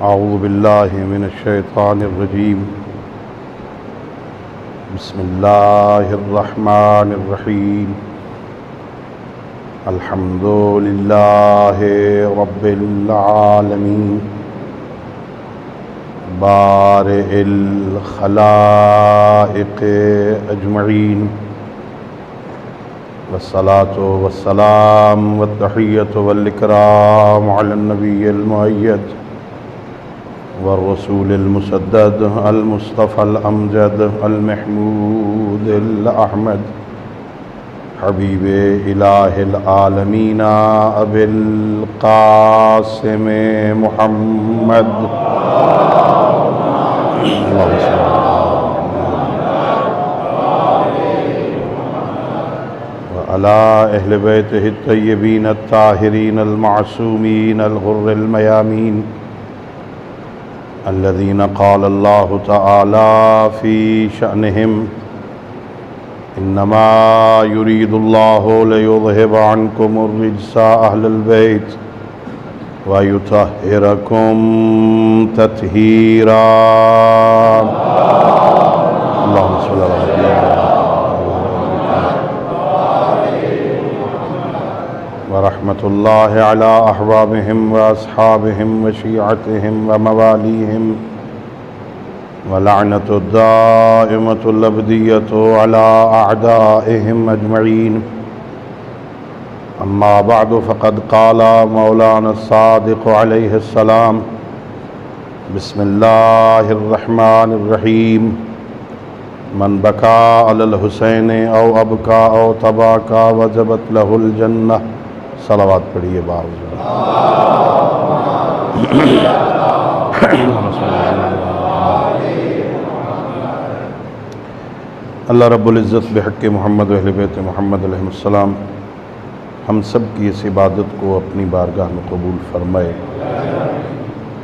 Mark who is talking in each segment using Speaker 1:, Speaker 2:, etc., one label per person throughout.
Speaker 1: أعوذ بالله من الشيطان الرجيم. بسم الله الرحمن الرحيم. الحمد لله رب العالمين بارئ الخلائق أجمعين، والصلاة والسلام والتحية والإكرام على النبي المؤيد والرسول المسدد المصطفى الأمجد المحمود الأحمد حبيب إله العالمين أبي القاسم محمد اللهم صل وعلى أهل بيته الطيبين الطاهرين المعصومين الغر الميامين الذين قال الله تعالى في شأنهم: إنما يريد الله ليذهب عنكم الرجس أهل البيت ويطهركم تطهيرا. اللهم صل على محمد ورحمة الله على أحبابهم وأصحابهم وشيعتهم ومواليهم، ولعنة الدائمة الأبدية على أعدائهم أجمعين. أما بعد، فقد قال مولانا الصادق عليه السلام: بسم الله الرحمن الرحيم. من بكى على الحسين أو أبكى أو تباكى وجبت له الجنة. صلوات پڑھیے باوجود اللہ رب العزت بحق محمد و اہل بیت محمد علیہ السلام ہم سب کی اس عبادت کو اپنی بارگاہ میں قبول فرمائے.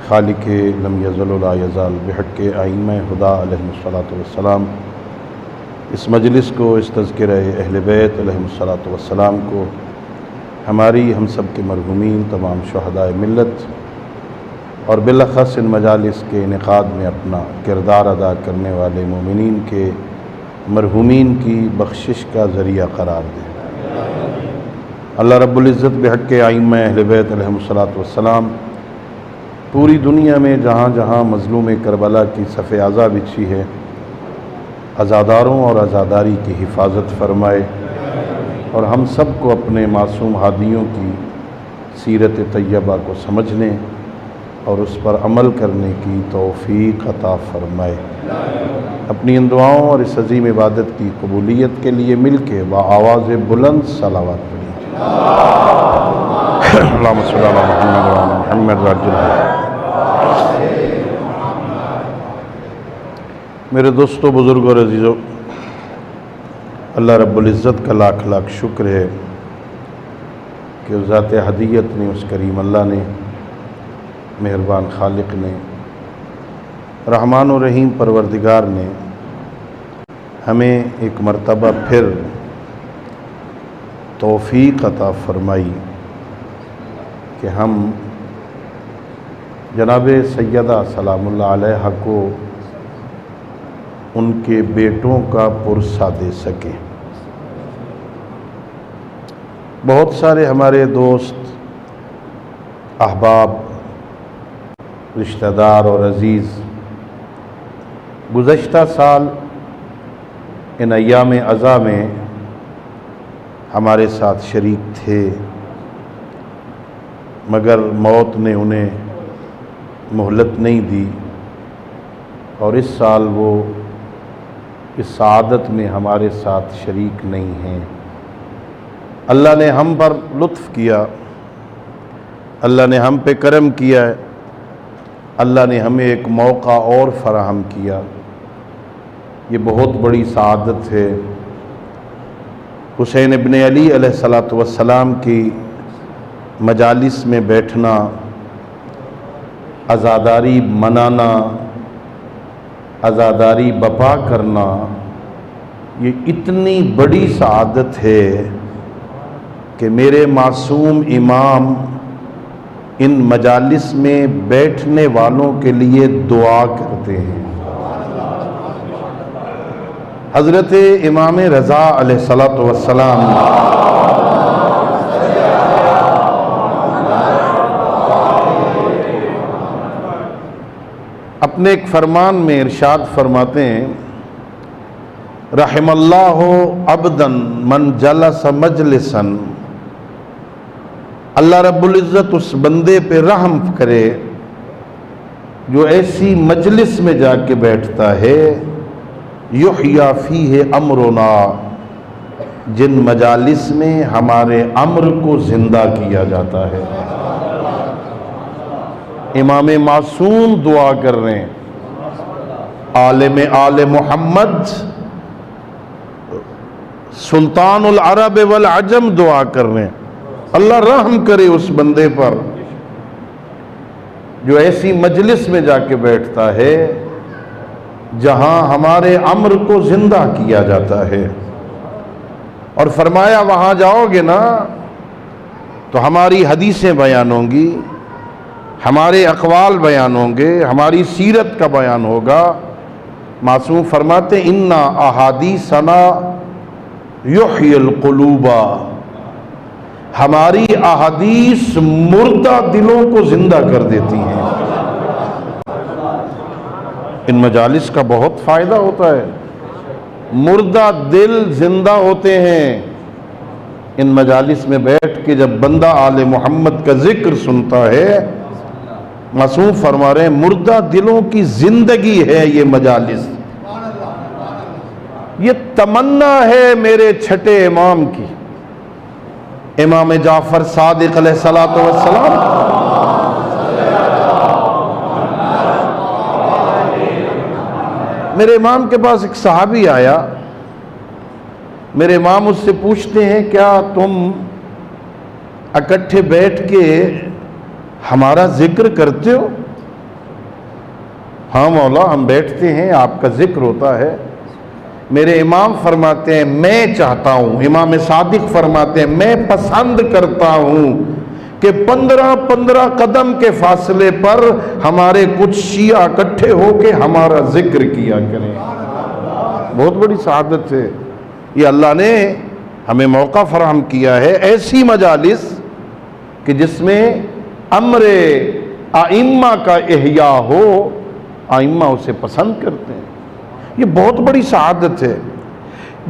Speaker 1: خالق لم یزل ولا یزال بحق ائمہ خدا علیہ السلام اس مجلس کو، اس تذکرہ اہل بیت علیہ السلام کو، ہماری ہم سب کے مرحومین تمام شہداء ملت اور بالاخص ان مجالس کے انعقاد میں اپنا کردار ادا کرنے والے مومنین کے مرحومین کی بخشش کا ذریعہ قرار دے. اللہ رب العزت بحق ائمہ اہل بیت علیہ السلام پوری دنیا میں جہاں جہاں مظلوم کربلا کی صف اعضا بچھی ہے، عزاداروں اور عزاداری کی حفاظت فرمائے اور ہم سب کو اپنے معصوم ہادیوں کی سیرت طیبہ کو سمجھنے اور اس پر عمل کرنے کی توفیق عطا فرمائے. اپنی ان دعاؤں اور اس عظیم عبادت کی قبولیت کے لیے مل کے بآواز بلند صلوات پڑھیں. اللہم صلی علی محمد وعلی محمد وعجل. میرے دوستو، بزرگوں اور عزیزوں، اللہ رب العزت کا لاکھ لاکھ شکر ہے کہ اس ذات ہدیت نے، اس کریم اللہ نے، مہربان خالق نے، رحمان و رحیم پروردگار نے ہمیں ایک مرتبہ پھر توفیق عطا فرمائی کہ ہم جناب سیدہ سلام اللہ علیہ کو ان کے بیٹوں کا پرسہ دے سکیں. بہت سارے ہمارے دوست، احباب، رشتہ دار اور عزیز گزشتہ سال ان ایام عزا میں ہمارے ساتھ شریک تھے، مگر موت نے انہیں مہلت نہیں دی اور اس سال وہ اس سعادت میں ہمارے ساتھ شریک نہیں ہیں. اللہ نے ہم پر لطف کیا، اللہ نے ہم پہ کرم کیا ہے، اللہ نے ہمیں ایک موقع اور فراہم کیا. یہ بہت بڑی سعادت ہے. حسین ابن علی علیہ السلام کی مجالس میں بیٹھنا، عزاداری منانا، عزاداری بپا کرنا، یہ اتنی بڑی سعادت ہے کہ میرے معصوم امام ان مجالس میں بیٹھنے والوں کے لیے دعا کرتے ہیں۔ حضرت امام رضا علیہ الصلوۃ والسلام اپنے ایک فرمان میں ارشاد فرماتے ہیں، رحم اللہ عبدن من جلس مجلسا، اللہ رب العزت اس بندے پہ رحم کرے جو ایسی مجلس میں جا کے بیٹھتا ہے، یحییٰ فیہ امرنا، جن مجالس میں ہمارے امر کو زندہ کیا جاتا ہے۔ امام معصوم دعا کر رہے ہیں، عالم آل محمد سلطان العرب والعجم دعا کر رہے ہیں، اللہ رحم کرے اس بندے پر جو ایسی مجلس میں جا کے بیٹھتا ہے جہاں ہمارے امر کو زندہ کیا جاتا ہے۔ اور فرمایا وہاں جاؤ گے نا تو ہماری حدیثیں بیان ہوں گی، ہمارے اقوال بیان ہوں گے، ہماری سیرت کا بیان ہوگا۔ معصوم فرماتے انا احادیثنا یحیی القلوب، ہماری احادیث مردہ دلوں کو زندہ کر دیتی ہیں۔ ان مجالس کا بہت فائدہ ہوتا ہے، مردہ دل زندہ ہوتے ہیں۔ ان مجالس میں بیٹھ کے جب بندہ آل محمد کا ذکر سنتا ہے، معصوم فرما رہے ہیں مردہ دلوں کی زندگی ہے یہ مجالس۔ یہ تمنا ہے میرے چھٹے امام کی، امام جعفر صادق علیہ الصلوۃ والسلام۔ میرے امام کے پاس ایک صحابی آیا، میرے امام اس سے پوچھتے ہیں کیا تم اکٹھے بیٹھ کے ہمارا ذکر کرتے ہو؟ ہاں مولا ہم بیٹھتے ہیں، آپ کا ذکر ہوتا ہے۔ میرے امام فرماتے ہیں میں چاہتا ہوں، امام صادق فرماتے ہیں میں پسند کرتا ہوں کہ 15 قدم کے فاصلے پر ہمارے کچھ شیعہ اکٹھے ہو کے ہمارا ذکر کیا کریں۔ بہت بڑی سعادت ہے، یہ اللہ نے ہمیں موقع فراہم کیا ہے، ایسی مجالس کہ جس میں امر ائمہ کا احیاء ہو، ائمہ اسے پسند کرتے ہیں۔ یہ بہت بڑی سعادت ہے،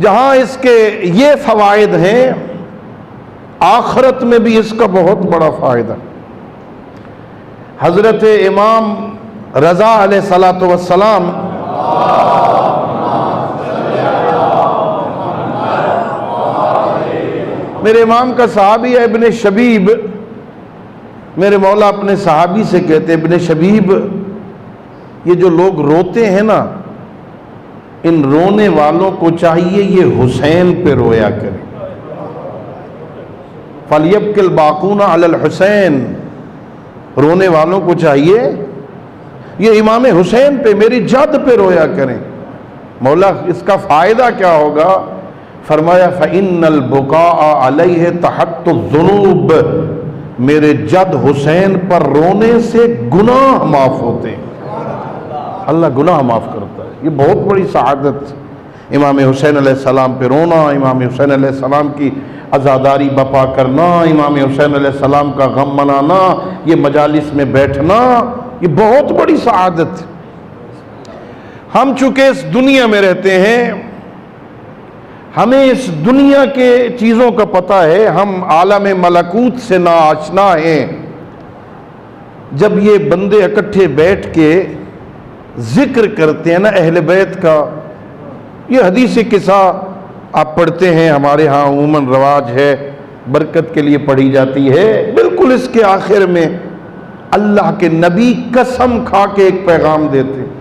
Speaker 1: جہاں اس کے یہ فوائد ہیں، آخرت میں بھی اس کا بہت بڑا فائدہ۔ حضرت امام رضا علیہ الصلوۃ والسلام میرے امام کا صحابی ہے ابن شبیب، میرے مولا اپنے صحابی سے کہتے ابن شبیب، یہ جو لوگ روتے ہیں نا، ان رونے والوں کو چاہیے یہ حسین پہ رویا کریں۔ فَلْيَبْكِ الْبَاقُونَ عَلَى الْحُسَيْنِ، رونے والوں کو چاہیے یہ امام حسین پہ، میری جد پہ رویا کریں۔ مولا اس کا فائدہ کیا ہوگا؟ فرمایا فَإِنَّ الْبُكَاءَ عَلَيْهِ تَحَطُّ الذُّنُوبِ، میرے جد حسین پر رونے سے گناہ معاف ہوتے ہیں، اللہ گناہ معاف کرتا ہے۔ یہ بہت بڑی سعادت، امام حسین علیہ السلام پہ رونا، امام حسین علیہ السلام کی عزاداری بپا کرنا، امام حسین علیہ السلام کا غم منانا، یہ مجالس میں بیٹھنا، یہ بہت بڑی سعادت۔ ہم چونکہ اس دنیا میں رہتے ہیں، ہمیں اس دنیا کے چیزوں کا پتہ ہے، ہم عالم ملکوت سے ناآشنا ہیں۔ جب یہ بندے اکٹھے بیٹھ کے ذکر کرتے ہیں نا اہل بیت کا، یہ حدیث قصہ آپ پڑھتے ہیں، ہمارے ہاں عموماً رواج ہے، برکت کے لیے پڑھی جاتی ہے، بالکل اس کے آخر میں اللہ کے نبی قسم کھا کے ایک پیغام دیتے ہیں،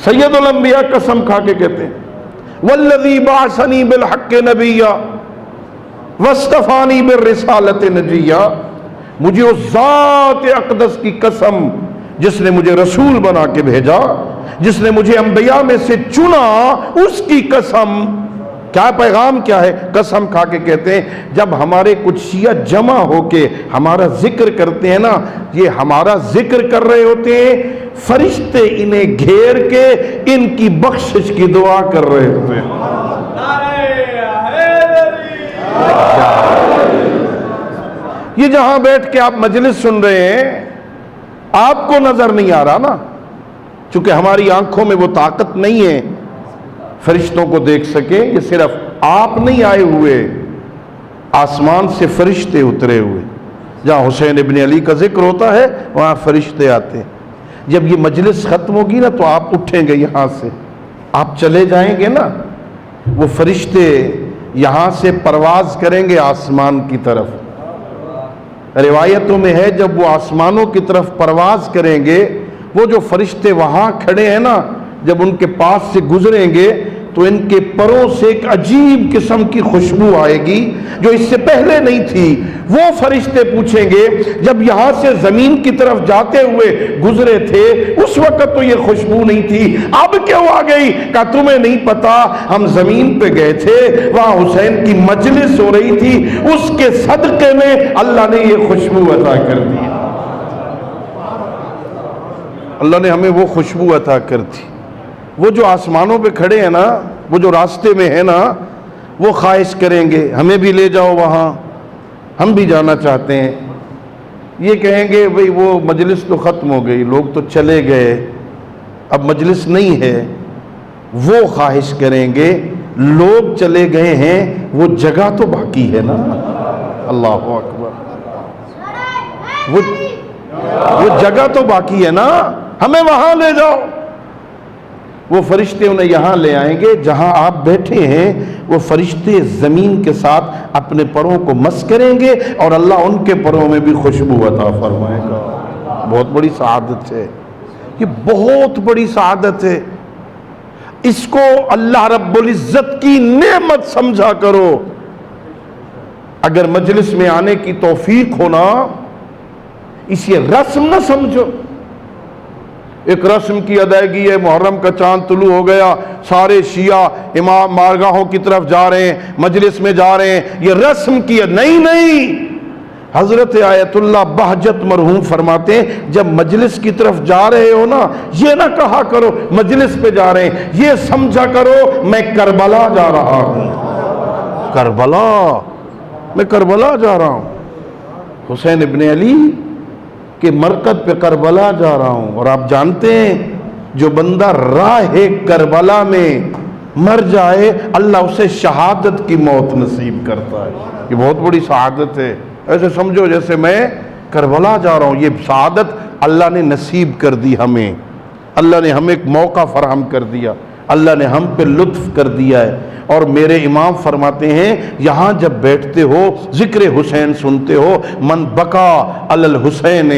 Speaker 1: سید الانبیاء قسم کھا کے کہتے ہیں والذی بعثنی بالحق نبیا واصطفانی بالرسالۃ نجیا، مجھے اس ذات اقدس کی قسم جس نے مجھے رسول بنا کے بھیجا، جس نے مجھے انبیاء میں سے چنا، اس کی قسم کیا پیغام کیا ہے؟ قسم کھا کے کہتے ہیں جب ہمارے کچھ شیعہ جمع ہو کے ہمارا ذکر کرتے ہیں نا، یہ ہمارا ذکر کر رہے ہوتے ہیں، فرشتے انہیں گھیر کے ان کی بخشش کی دعا کر رہے ہوتے ہیں۔ یہ جہاں بیٹھ کے آپ مجلس سن رہے ہیں آپ کو نظر نہیں آ رہا نا، چونکہ ہماری آنکھوں میں وہ طاقت نہیں ہے فرشتوں کو دیکھ سکے۔ یہ صرف آپ نہیں آئے ہوئے، آسمان سے فرشتے اترے ہوئے۔ جہاں حسین ابن علی کا ذکر ہوتا ہے وہاں فرشتے آتے ہیں۔ جب یہ مجلس ختم ہوگی نا تو آپ اٹھیں گے یہاں سے، آپ چلے جائیں گے نا، وہ فرشتے یہاں سے پرواز کریں گے آسمان کی طرف۔ روایتوں میں ہے جب وہ آسمانوں کی طرف پرواز کریں گے، وہ جو فرشتے وہاں کھڑے ہیں نا، جب ان کے پاس سے گزریں گے تو ان کے پروں سے ایک عجیب قسم کی خوشبو آئے گی جو اس سے پہلے نہیں تھی۔ وہ فرشتے پوچھیں گے جب یہاں سے زمین کی طرف جاتے ہوئے گزرے تھے اس وقت تو یہ خوشبو نہیں تھی، اب کیوں آ گئی؟ کہا تمہیں نہیں پتا، ہم زمین پہ گئے تھے، وہاں حسین کی مجلس ہو رہی تھی، اس کے صدقے میں اللہ نے یہ خوشبو عطا کر دی۔ اللہ نے ہمیں وہ خوشبو عطا کر دی۔ وہ جو آسمانوں پہ کھڑے ہیں نا، وہ جو راستے میں ہے نا، وہ خواہش کریں گے ہمیں بھی لے جاؤ وہاں، ہم بھی جانا چاہتے ہیں۔ یہ کہیں گے بھئی وہ مجلس تو ختم ہو گئی، لوگ تو چلے گئے، اب مجلس نہیں ہے۔ وہ خواہش کریں گے لوگ چلے گئے ہیں، وہ جگہ تو باقی ہے نا۔ اللہ اکبر، وہ جگہ تو باقی ہے نا، ہمیں وہاں لے جاؤ۔ وہ فرشتے انہیں یہاں لے آئیں گے جہاں آپ بیٹھے ہیں، وہ فرشتے زمین کے ساتھ اپنے پروں کو مس کریں گے اور اللہ ان کے پروں میں بھی خوشبو عطا فرمائے گا۔ بہت بڑی سعادت ہے، یہ بہت بڑی سعادت ہے۔ اس کو اللہ رب العزت کی نعمت سمجھا کرو۔ اگر مجلس میں آنے کی توفیق ہونا، اسے رسم نہ سمجھو۔ ایک رسم کی ادائیگی ہے، محرم کا چاند طلوع ہو گیا، سارے شیعہ امام مارگاہوں کی طرف جا رہے ہیں، مجلس میں جا رہے ہیں، یہ رسم کی نہیں۔ حضرت آیت اللہ بہجت مرحوم فرماتے ہیں جب مجلس کی طرف جا رہے ہو نا، یہ نہ کہا کرو مجلس پہ جا رہے ہیں، یہ سمجھا کرو میں کربلا جا رہا ہوں۔ کربلا، میں کربلا جا رہا ہوں، حسین ابن علی کہ مرکز پہ کربلا جا رہا ہوں۔ اور آپ جانتے ہیں جو بندہ راہ کربلا میں مر جائے اللہ اسے شہادت کی موت نصیب کرتا ہے۔ یہ بہت بڑی سعادت ہے۔ ایسے سمجھو جیسے میں کربلا جا رہا ہوں، یہ سعادت اللہ نے نصیب کر دی ہمیں، اللہ نے ہمیں ایک موقع فراہم کر دیا، اللہ نے ہم پہ لطف کر دیا ہے۔ اور میرے امام فرماتے ہیں یہاں جب بیٹھتے ہو ذکر حسین سنتے ہو، من بکا علی الحسین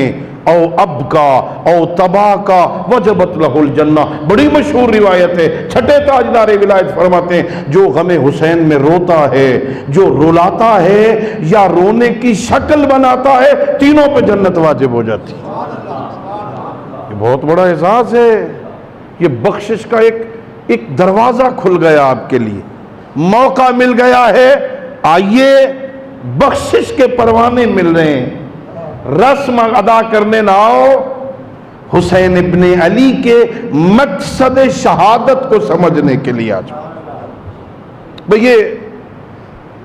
Speaker 1: او ابکا او تباکا وجبت لہ الجنہ، بڑی مشہور روایت ہے۔ چھٹے تاجدار ولایت فرماتے ہیں جو غم حسین میں روتا ہے، جو رلاتا ہے یا رونے کی شکل بناتا ہے، تینوں پہ جنت واجب ہو جاتی۔ یہ بہت بڑا احساس ہے، یہ بخشش کا ایک دروازہ کھل گیا آپ کے لیے، موقع مل گیا ہے، آئیے بخشش کے پروانے مل رہے ہیں، رسم ادا کرنے نہ آؤ، حسین ابن علی کے مقصد شہادت کو سمجھنے کے لیے آ جاؤ۔ بھئی یہ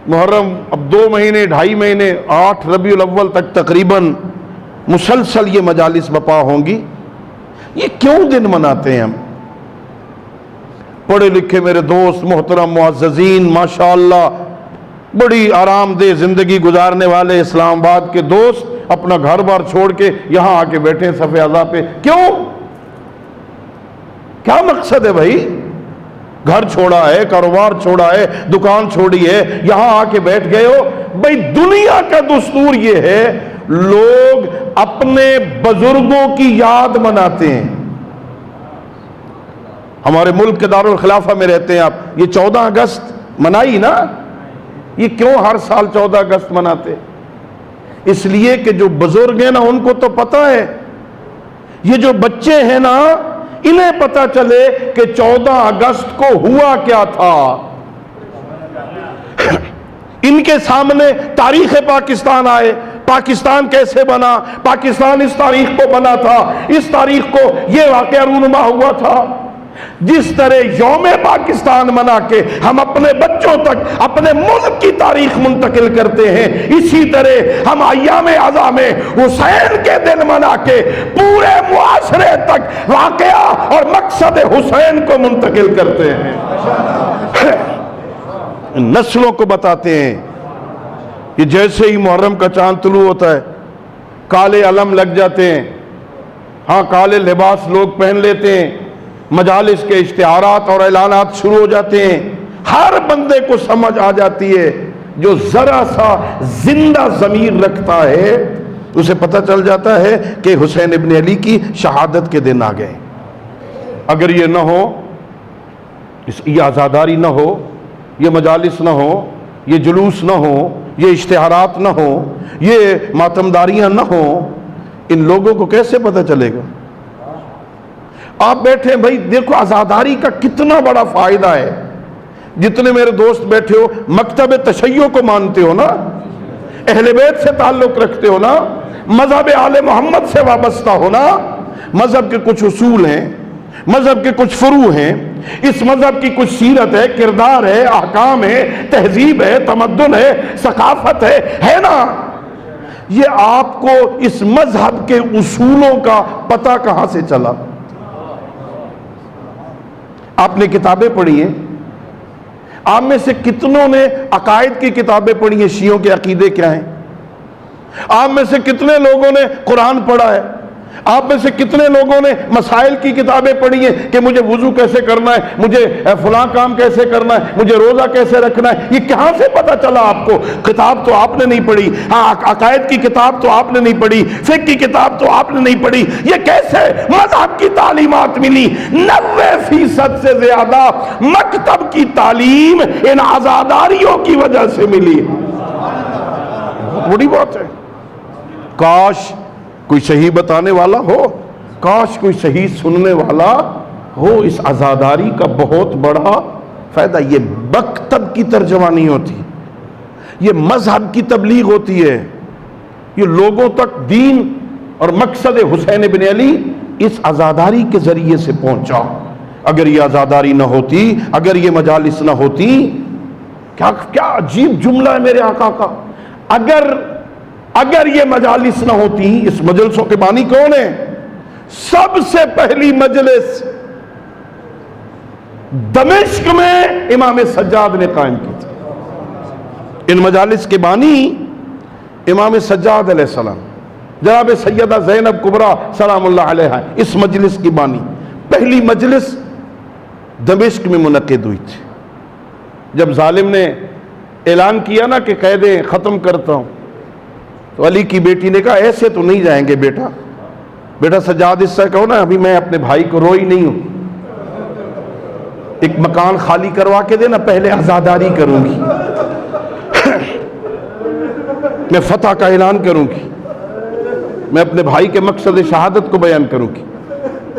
Speaker 1: محرم اب 2 مہینے 2.5 مہینے 8 ربیع الاول تک تقریباً مسلسل یہ مجالس بپا ہوں گی۔ یہ کیوں دن مناتے ہیں ہم؟ پڑھے لکھے میرے دوست محترم معززین، ماشاءاللہ بڑی آرام دہ زندگی گزارنے والے اسلام آباد کے دوست اپنا گھر بار چھوڑ کے یہاں آ کے بیٹھے ہیں صف اعضاء پہ، کیوں؟ کیا مقصد ہے بھائی؟ گھر چھوڑا ہے، کاروبار چھوڑا ہے، دکان چھوڑی ہے، یہاں آ کے بیٹھ گئے ہو۔ بھائی دنیا کا دستور یہ ہے لوگ اپنے بزرگوں کی یاد مناتے ہیں۔ ہمارے ملک کے دارالخلافہ میں رہتے ہیں آپ، یہ 14 اگست منائی نا، یہ کیوں ہر سال 14 اگست مناتے؟ اس لیے کہ جو بزرگ ہیں نا ان کو تو پتہ ہے، یہ جو بچے ہیں نا انہیں پتہ چلے کہ 14 اگست کو ہوا کیا تھا۔ ان کے سامنے تاریخ پاکستان آئے، پاکستان کیسے بنا، پاکستان اس تاریخ کو بنا تھا، اس تاریخ کو یہ واقعہ رونما ہوا تھا۔ جس طرح یوم پاکستان منا کے ہم اپنے بچوں تک اپنے ملک کی تاریخ منتقل کرتے ہیں، اسی طرح ہم ایام عزا میں حسین کے دن منا کے پورے معاشرے تک واقعہ اور مقصد حسین کو منتقل کرتے ہیں، نسلوں کو بتاتے ہیں۔ کہ جیسے ہی محرم کا چاند طلوع ہوتا ہے کالے علم لگ جاتے ہیں، ہاں کالے لباس لوگ پہن لیتے ہیں، مجالس کے اشتہارات اور اعلانات شروع ہو جاتے ہیں۔ ہر بندے کو سمجھ آ جاتی ہے، جو ذرا سا زندہ ضمیر رکھتا ہے اسے پتہ چل جاتا ہے کہ حسین ابن علی کی شہادت کے دن آ گئے۔ اگر یہ نہ ہو، یہ عزاداری نہ ہو، یہ مجالس نہ ہو، یہ جلوس نہ ہو، یہ اشتہارات نہ ہو، یہ ماتمداریاں نہ ہو، ان لوگوں کو کیسے پتہ چلے گا؟ آپ بیٹھے بھائی دیکھو عزاداری کا کتنا بڑا فائدہ ہے۔ جتنے میرے دوست بیٹھے ہو مکتب تشیع کو مانتے ہو نا، اہل بیت سے تعلق رکھتے ہو نا، مذہب آل محمد سے وابستہ ہو نا، مذہب کے کچھ اصول ہیں، مذہب کے کچھ فروع ہیں، اس مذہب کی کچھ سیرت ہے، کردار ہے، احکام ہے، تہذیب ہے، تمدن ہے، ثقافت ہے نا۔ یہ آپ کو اس مذہب کے اصولوں کا پتہ کہاں سے چلا؟ آپ نے کتابیں پڑھی ہیں؟ آپ میں سے کتنوں نے عقائد کی کتابیں پڑھی ہیں؟ شیعوں کے عقیدے کیا ہیں؟ آپ میں سے کتنے لوگوں نے قرآن پڑھا ہے؟ آپ میں سے کتنے لوگوں نے مسائل کی کتابیں پڑھی ہیں کہ مجھے وضو کیسے کرنا ہے، مجھے فلاں کام کیسے کرنا ہے، مجھے روزہ کیسے رکھنا ہے؟ یہ کہاں سے پتہ چلا آپ کو؟ کتاب تو آپ نے نہیں پڑھی، ہاں عقائد کی کتاب تو آپ نے نہیں پڑھی، فقہ کی کتاب تو آپ نے نہیں پڑھی، یہ کیسے مذہب کی تعلیمات ملی؟ 90% سے زیادہ مکتب کی تعلیم ان عزاداریوں کی وجہ سے ملی۔ بہت بڑی بات ہے۔ کاش کوئی صحیح بتانے والا ہو، کاش کوئی صحیح سننے والا ہو۔ اس عزاداری کا بہت بڑا فائدہ، یہ مکتب کی ترجمانی ہوتی، یہ مذہب کی تبلیغ ہوتی ہے، یہ لوگوں تک دین اور مقصد حسین بن علی اس عزاداری کے ذریعے سے پہنچا۔ اگر یہ عزاداری نہ ہوتی، اگر یہ مجالس نہ ہوتی، کیا عجیب جملہ ہے میرے آقا کا، اگر یہ مجالس نہ ہوتی، اس مجلسوں کے بانی کون ہیں؟ سب سے پہلی مجلس دمشق میں امام سجاد نے قائم کی تھی۔ ان مجالس کے بانی امام سجاد علیہ السلام، جناب سیدہ زینب کبریٰ سلام اللہ علیہا، اس مجلس کی بانی۔ پہلی مجلس دمشق میں منعقد ہوئی تھی۔ جب ظالم نے اعلان کیا نا کہ قیدیں ختم کرتا ہوں، تو علی کی بیٹی نے کہا ایسے تو نہیں جائیں گے بیٹا سجاد، اس سے کہو نا ابھی میں اپنے بھائی کو روئی نہیں ہوں، ایک مکان خالی کروا کے دینا، پہلے عزاداری کروں گی، میں فتح کا اعلان کروں گی، میں اپنے بھائی کے مقصد شہادت کو بیان کروں گی۔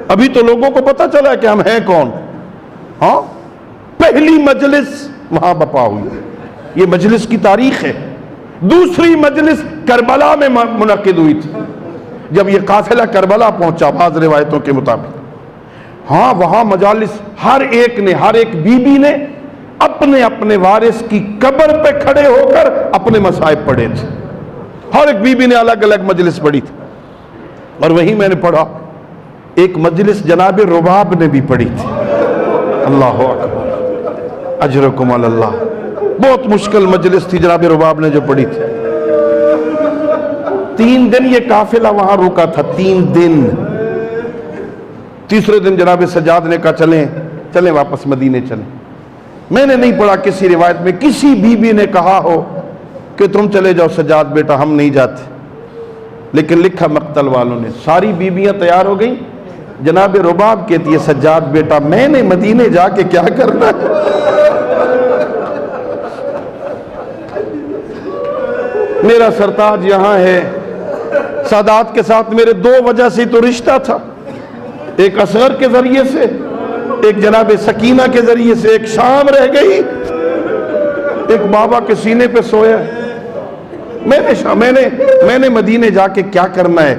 Speaker 1: ابھی تو لوگوں کو پتہ چلا کہ ہم ہیں کون۔ ہاں پہلی مجلس وہاں بپا ہوئی، یہ مجلس کی تاریخ ہے۔ دوسری مجلس کربلا میں منعقد ہوئی تھی، جب یہ قافلہ کربلا پہنچا بعض روایتوں کے مطابق۔ ہاں وہاں مجالس ہر ایک بی بی نے اپنے اپنے وارث کی قبر پہ کھڑے ہو کر اپنے مصائب پڑھے تھے، ہر ایک بی بی نے الگ الگ مجلس پڑھی تھی۔ اور وہیں میں نے پڑھا ایک مجلس جناب رباب نے بھی پڑھی تھی۔ اللہ اکبر، اجرکم علی اللہ، بہت مشکل مجلس تھی جناب رباب نے جو پڑھی تھی۔ 3 دن یہ قافلہ وہاں رکا تھا، 3 دن۔ تیسرے دن جناب سجاد نے کہا چلیں واپس مدینے چلیں۔ میں نے نہیں پڑھا کسی روایت میں کسی بی بی نے کہا ہو کہ تم چلے جاؤ سجاد بیٹا ہم نہیں جاتے، لیکن لکھا مقتل والوں نے، ساری بیویاں تیار ہو گئیں، جناب رباب کہتی ہے سجاد بیٹا میں نے مدینے جا کے کیا کرنا ہے، میرا سرتاج یہاں ہے۔ سادات کے ساتھ میرے 2 وجہ سے تو رشتہ تھا، ایک اصغر کے ذریعے سے، ایک جناب سکینہ کے ذریعے سے، ایک شام رہ گئی، ایک بابا کے سینے پہ سویا ہے. میں نے مدینے جا کے کیا کرنا ہے؟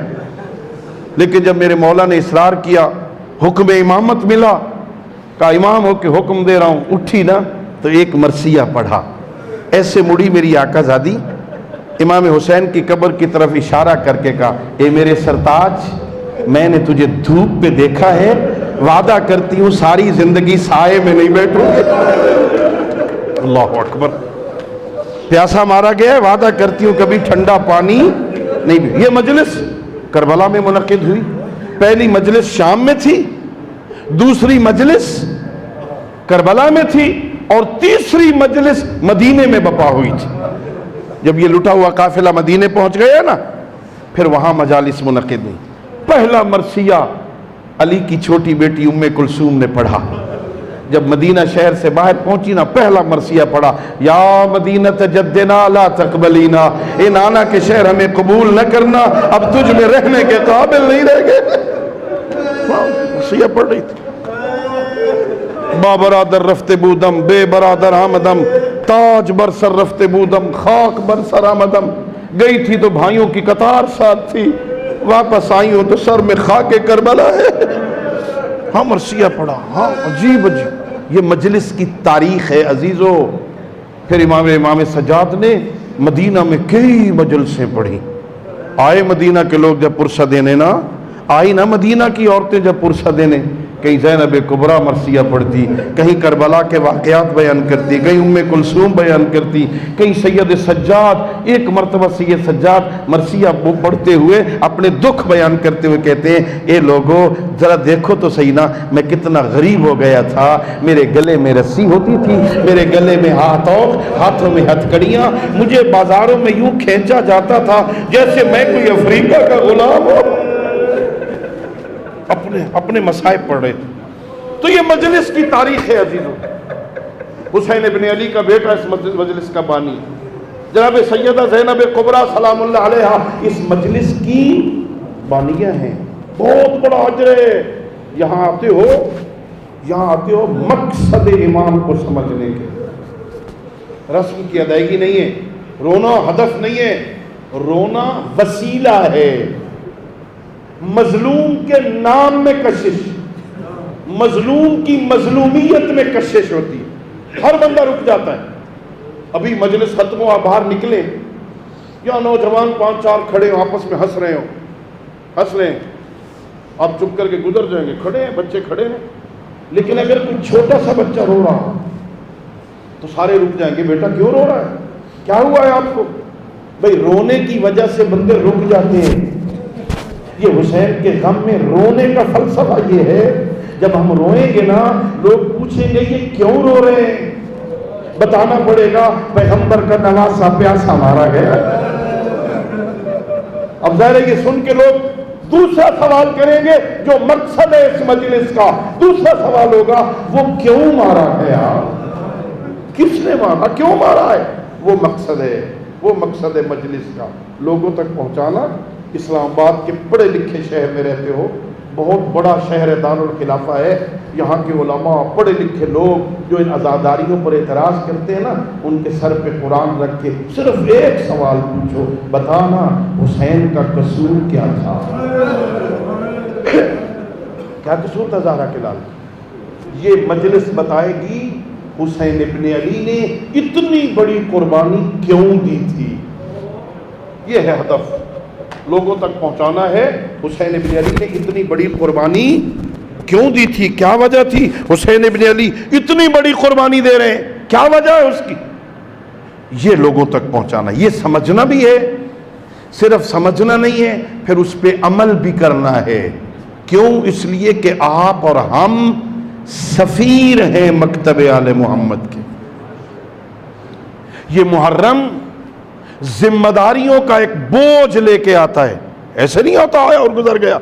Speaker 1: لیکن جب میرے مولا نے اصرار کیا، حکم امامت ملا، کہا امام ہو کے حکم دے رہا ہوں، اٹھی نا تو ایک مرثیہ پڑھا. ایسے مڑی میری آقا زادی، امام حسین کی قبر کی طرف اشارہ کر کے کہا، اے میرے سرتاج، میں نے تجھے دھوپ پہ دیکھا ہے، وعدہ کرتی ہوں ساری زندگی سائے میں نہیں بیٹھوں گی. اللہ اکبر. پیاسا مارا گیا ہے، وعدہ کرتی ہوں کبھی ٹھنڈا پانی نہیں. یہ مجلس کربلا میں منعقد ہوئی. پہلی مجلس شام میں تھی، دوسری مجلس کربلا میں تھی، اور تیسری مجلس مدینے میں بپا ہوئی تھی. جب یہ لٹا ہوا قافلہ مدینے پہنچ گیا نا، پھر وہاں مجالس منعقد ہوئی. پہلا مرثیہ علی کی چھوٹی بیٹی ام کلثوم نے پڑھا. جب مدینہ شہر سے باہر پہنچی نا، پہلا مرثیہ پڑھا، یا مدینہ جدنا لا تقبلینا، اے نانا کے شہر ہمیں قبول نہ کرنا، اب تجھ میں رہنے کے قابل نہیں رہ گئے. مرثیہ پڑھ رہی تھی. با برادر رفتے بودم، بے برادر آمدم، تاج بر سر رفتے بودم، خاک بر سر آمدم. گئی تھی تو بھائیوں کی قطار ساتھ تھی، واپس آئی ہوں تو سر میں خاک کربلا ہے. ہاں مرثیہ پڑھا. ہاں عجیب عجیب یہ مجلس کی تاریخ ہے عزیزو. پھر امام سجاد نے مدینہ میں کئی مجلسیں پڑھی. آئے مدینہ کے لوگ جب پرسہ دینے نا، آئی نا مدینہ کی عورتیں جب پرسہ دینے، کہیں زینب کبریٰ مرثیہ پڑھتی، کہیں کربلا کے واقعات بیان کرتی، کہیں ام کلثوم بیان کرتی، کہیں سید سجاد. ایک مرتبہ سید سجاد مرثیہ پڑھتے ہوئے اپنے دکھ بیان کرتے ہوئے کہتے ہیں، اے لوگو ذرا دیکھو تو صحیح نا، میں کتنا غریب ہو گیا تھا. میرے گلے میں رسی ہوتی تھی، میرے گلے میں ہاتھوں میں ہتھکڑیاں، مجھے بازاروں میں یوں کھینچا جاتا تھا جیسے میں کوئی افریقہ کا غلام ہوں. اپنے مصائب پڑھ رہے تھے. تو یہ مجلس کی تاریخ ہے عزیزو. حسین ابن علی کا بیٹا اس مجلس کا بانی، جناب سیدہ زینب کبریٰ سلام اللہ علیہا اس مجلس کی بانیہ ہیں. بہت بڑا اجر ہے. یہاں آتے ہو مقصد امام کو سمجھنے کے. رسم کی ادائیگی نہیں ہے، رونا ہدف نہیں ہے، رونا وسیلہ ہے. مظلوم کے نام میں کشش، مظلوم کی مظلومیت میں کشش ہوتی ہے. ہر بندہ رک جاتا ہے. ابھی مجلس ختم ہو، آپ باہر نکلے، یا نوجوان 5-4 کھڑے ہو، آپس میں ہنس رہے ہیں، آپ چپ کر کے گزر جائیں گے. کھڑے ہیں بچے، کھڑے ہیں، لیکن اگر کوئی چھوٹا سا بچہ رو رہا تو سارے رک جائیں گے. بیٹا کیوں رو رہا ہے؟ کیا ہوا ہے آپ کو؟ بھئی رونے کی وجہ سے بندے رک جاتے ہیں. یہ حسین کے غم میں رونے کا فلسفہ یہ ہے، جب ہم روئیں گے نا، لوگ پوچھیں گے یہ کیوں رو رہے ہیں. بتانا پڑے گا پیغمبر کا نواسا پیاسا مارا گیا. اب ظاہر ہے یہ سن کے لوگ دوسرا سوال کریں گے، جو مقصد ہے اس مجلس کا. دوسرا سوال ہوگا وہ کیوں مارا گیا، کس نے مارا، کیوں مارا ہے. وہ مقصد ہے، وہ مقصد ہے مجلس کا لوگوں تک پہنچانا. اسلام آباد کے پڑھے لکھے شہر میں رہتے ہو، بہت بڑا شہر دارالخلافہ ہے. یہاں کے علماء، پڑھے لکھے لوگ جو ان عزاداریوں پر اعتراض کرتے ہیں نا، ان کے سر پہ قرآن رکھ کے صرف ایک سوال پوچھو، بتانا حسین کا قصور کیا تھا؟ کیا قصور تھا زہرا کے لال؟ یہ مجلس بتائے گی حسین ابن علی نے اتنی بڑی قربانی کیوں دی تھی. یہ ہے ہدف، لوگوں تک پہنچانا ہے. حسین ابن علی نے اتنی بڑی قربانی کیوں دی تھی، کیا وجہ تھی؟ حسین ابن علی اتنی بڑی قربانی دے رہے ہیں، کیا وجہ ہے اس کی؟ یہ لوگوں تک پہنچانا. یہ سمجھنا بھی ہے، صرف سمجھنا نہیں ہے، پھر اس پہ عمل بھی کرنا ہے. کیوں؟ اس لیے کہ آپ اور ہم سفیر ہیں مکتب آل محمد کے. یہ محرم ذمہ داریوں کا ایک بوجھ لے کے آتا ہے. ایسے نہیں آتا آیا اور گزر گیا.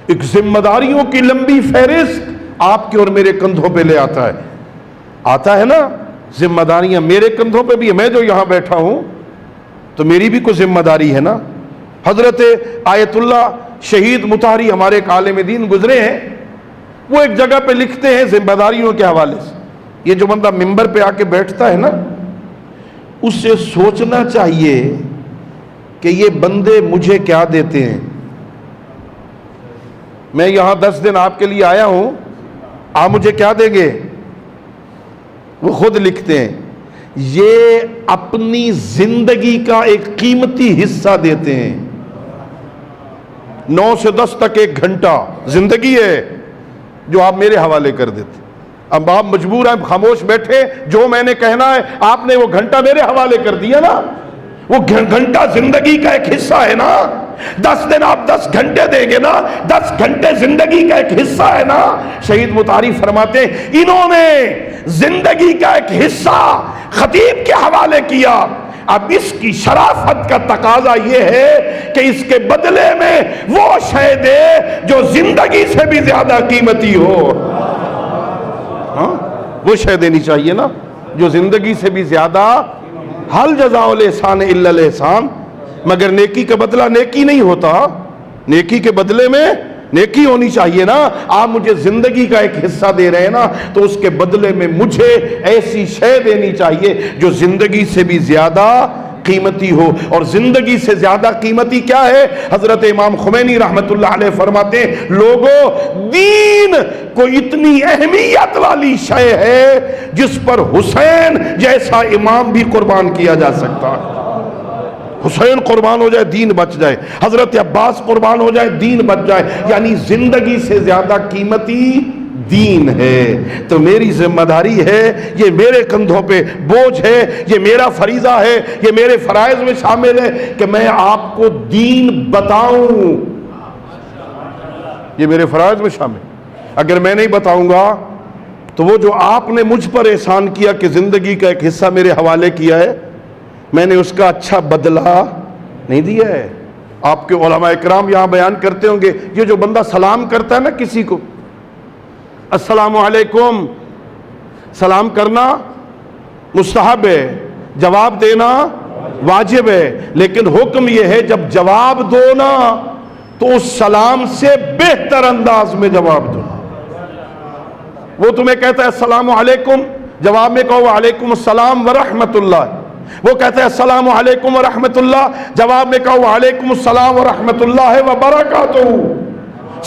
Speaker 1: ایک ذمہ داریوں کی لمبی فہرست آپ کے اور میرے کندھوں پہ لے آتا ہے. آتا ہے نا، ذمہ داریاں میرے کندھوں پہ بھی ہے. میں جو یہاں بیٹھا ہوں تو میری بھی کوئی ذمہ داری ہے نا. حضرت آیت اللہ شہید مطہری ہمارے ایک عالم دین گزرے ہیں، وہ ایک جگہ پہ لکھتے ہیں ذمہ داریوں کے حوالے سے. یہ جو بندہ ممبر پہ آ کے بیٹھتا ہے نا، اسے سوچنا چاہیے کہ یہ بندے مجھے کیا دیتے ہیں. میں یہاں 10 دن آپ کے لیے آیا ہوں، آپ مجھے کیا دیں گے؟ وہ خود لکھتے ہیں یہ اپنی زندگی کا ایک قیمتی حصہ دیتے ہیں. 9 سے 10 تک 1 گھنٹہ زندگی ہے جو آپ میرے حوالے کر دیتے. اب آپ مجبور ہیں خاموش بیٹھے، جو میں نے کہنا ہے آپ نے وہ گھنٹہ میرے حوالے کر دیا نا. وہ گھنٹہ زندگی کا ایک حصہ ہے نا. 10 دن آپ 10 گھنٹے دیں گے نا، 10 گھنٹے زندگی کا ایک حصہ ہے نا. شہید مطاری فرماتے ہیں انہوں نے زندگی کا ایک حصہ خطیب کے حوالے کیا. اب اس کی شرافت کا تقاضا یہ ہے کہ اس کے بدلے میں وہ شے دے جو زندگی سے بھی زیادہ قیمتی ہو. ہاں وہ شے دینی چاہیے نا جو زندگی سے بھی زیادہ. حل جزاء الاحسان الا الاحسان، مگر نیکی کا بدلہ نیکی نہیں ہوتا. نیکی کے بدلے میں نیکی ہونی چاہیے نا. آپ مجھے زندگی کا ایک حصہ دے رہے ہیں نا، تو اس کے بدلے میں مجھے ایسی شے دینی چاہیے جو زندگی سے بھی زیادہ قیمتی ہو. اور زندگی سے زیادہ قیمتی کیا ہے؟ حضرت امام خمینی رحمت اللہ علیہ فرماتے ہیں لوگوں، دین کو اتنی اہمیت والی شے ہے جس پر حسین جیسا امام بھی قربان کیا جا سکتا ہے. حسین قربان ہو جائے دین بچ جائے، حضرت عباس قربان ہو جائے دین بچ جائے. یعنی زندگی سے زیادہ قیمتی دین ہے. تو میری ذمہ داری ہے، یہ میرے کندھوں پہ بوجھ ہے، یہ میرا فریضہ ہے، یہ میرے فرائض میں شامل ہے کہ میں آپ کو دین بتاؤں. یہ میرے فرائض میں شامل. اگر میں نہیں بتاؤں گا تو وہ جو آپ نے مجھ پر احسان کیا کہ زندگی کا ایک حصہ میرے حوالے کیا ہے، میں نے اس کا اچھا بدلہ نہیں دیا ہے. آپ کے علماء اکرام یہاں بیان کرتے ہوں گے یہ جو بندہ سلام کرتا ہے نا کسی کو، السلام علیکم، سلام کرنا مستحب ہے، جواب دینا واجب ہے. لیکن حکم یہ ہے جب جواب دو نا تو اس سلام سے بہتر انداز میں جواب دو. وہ تمہیں کہتا ہے السلام علیکم، جواب میں کہو وعلیکم السلام ورحمت اللہ. وہ کہتا ہے السلام علیکم ورحمت اللہ، جواب میں کہو وعلیکم السلام ورحمت اللہ وبرکاتہ.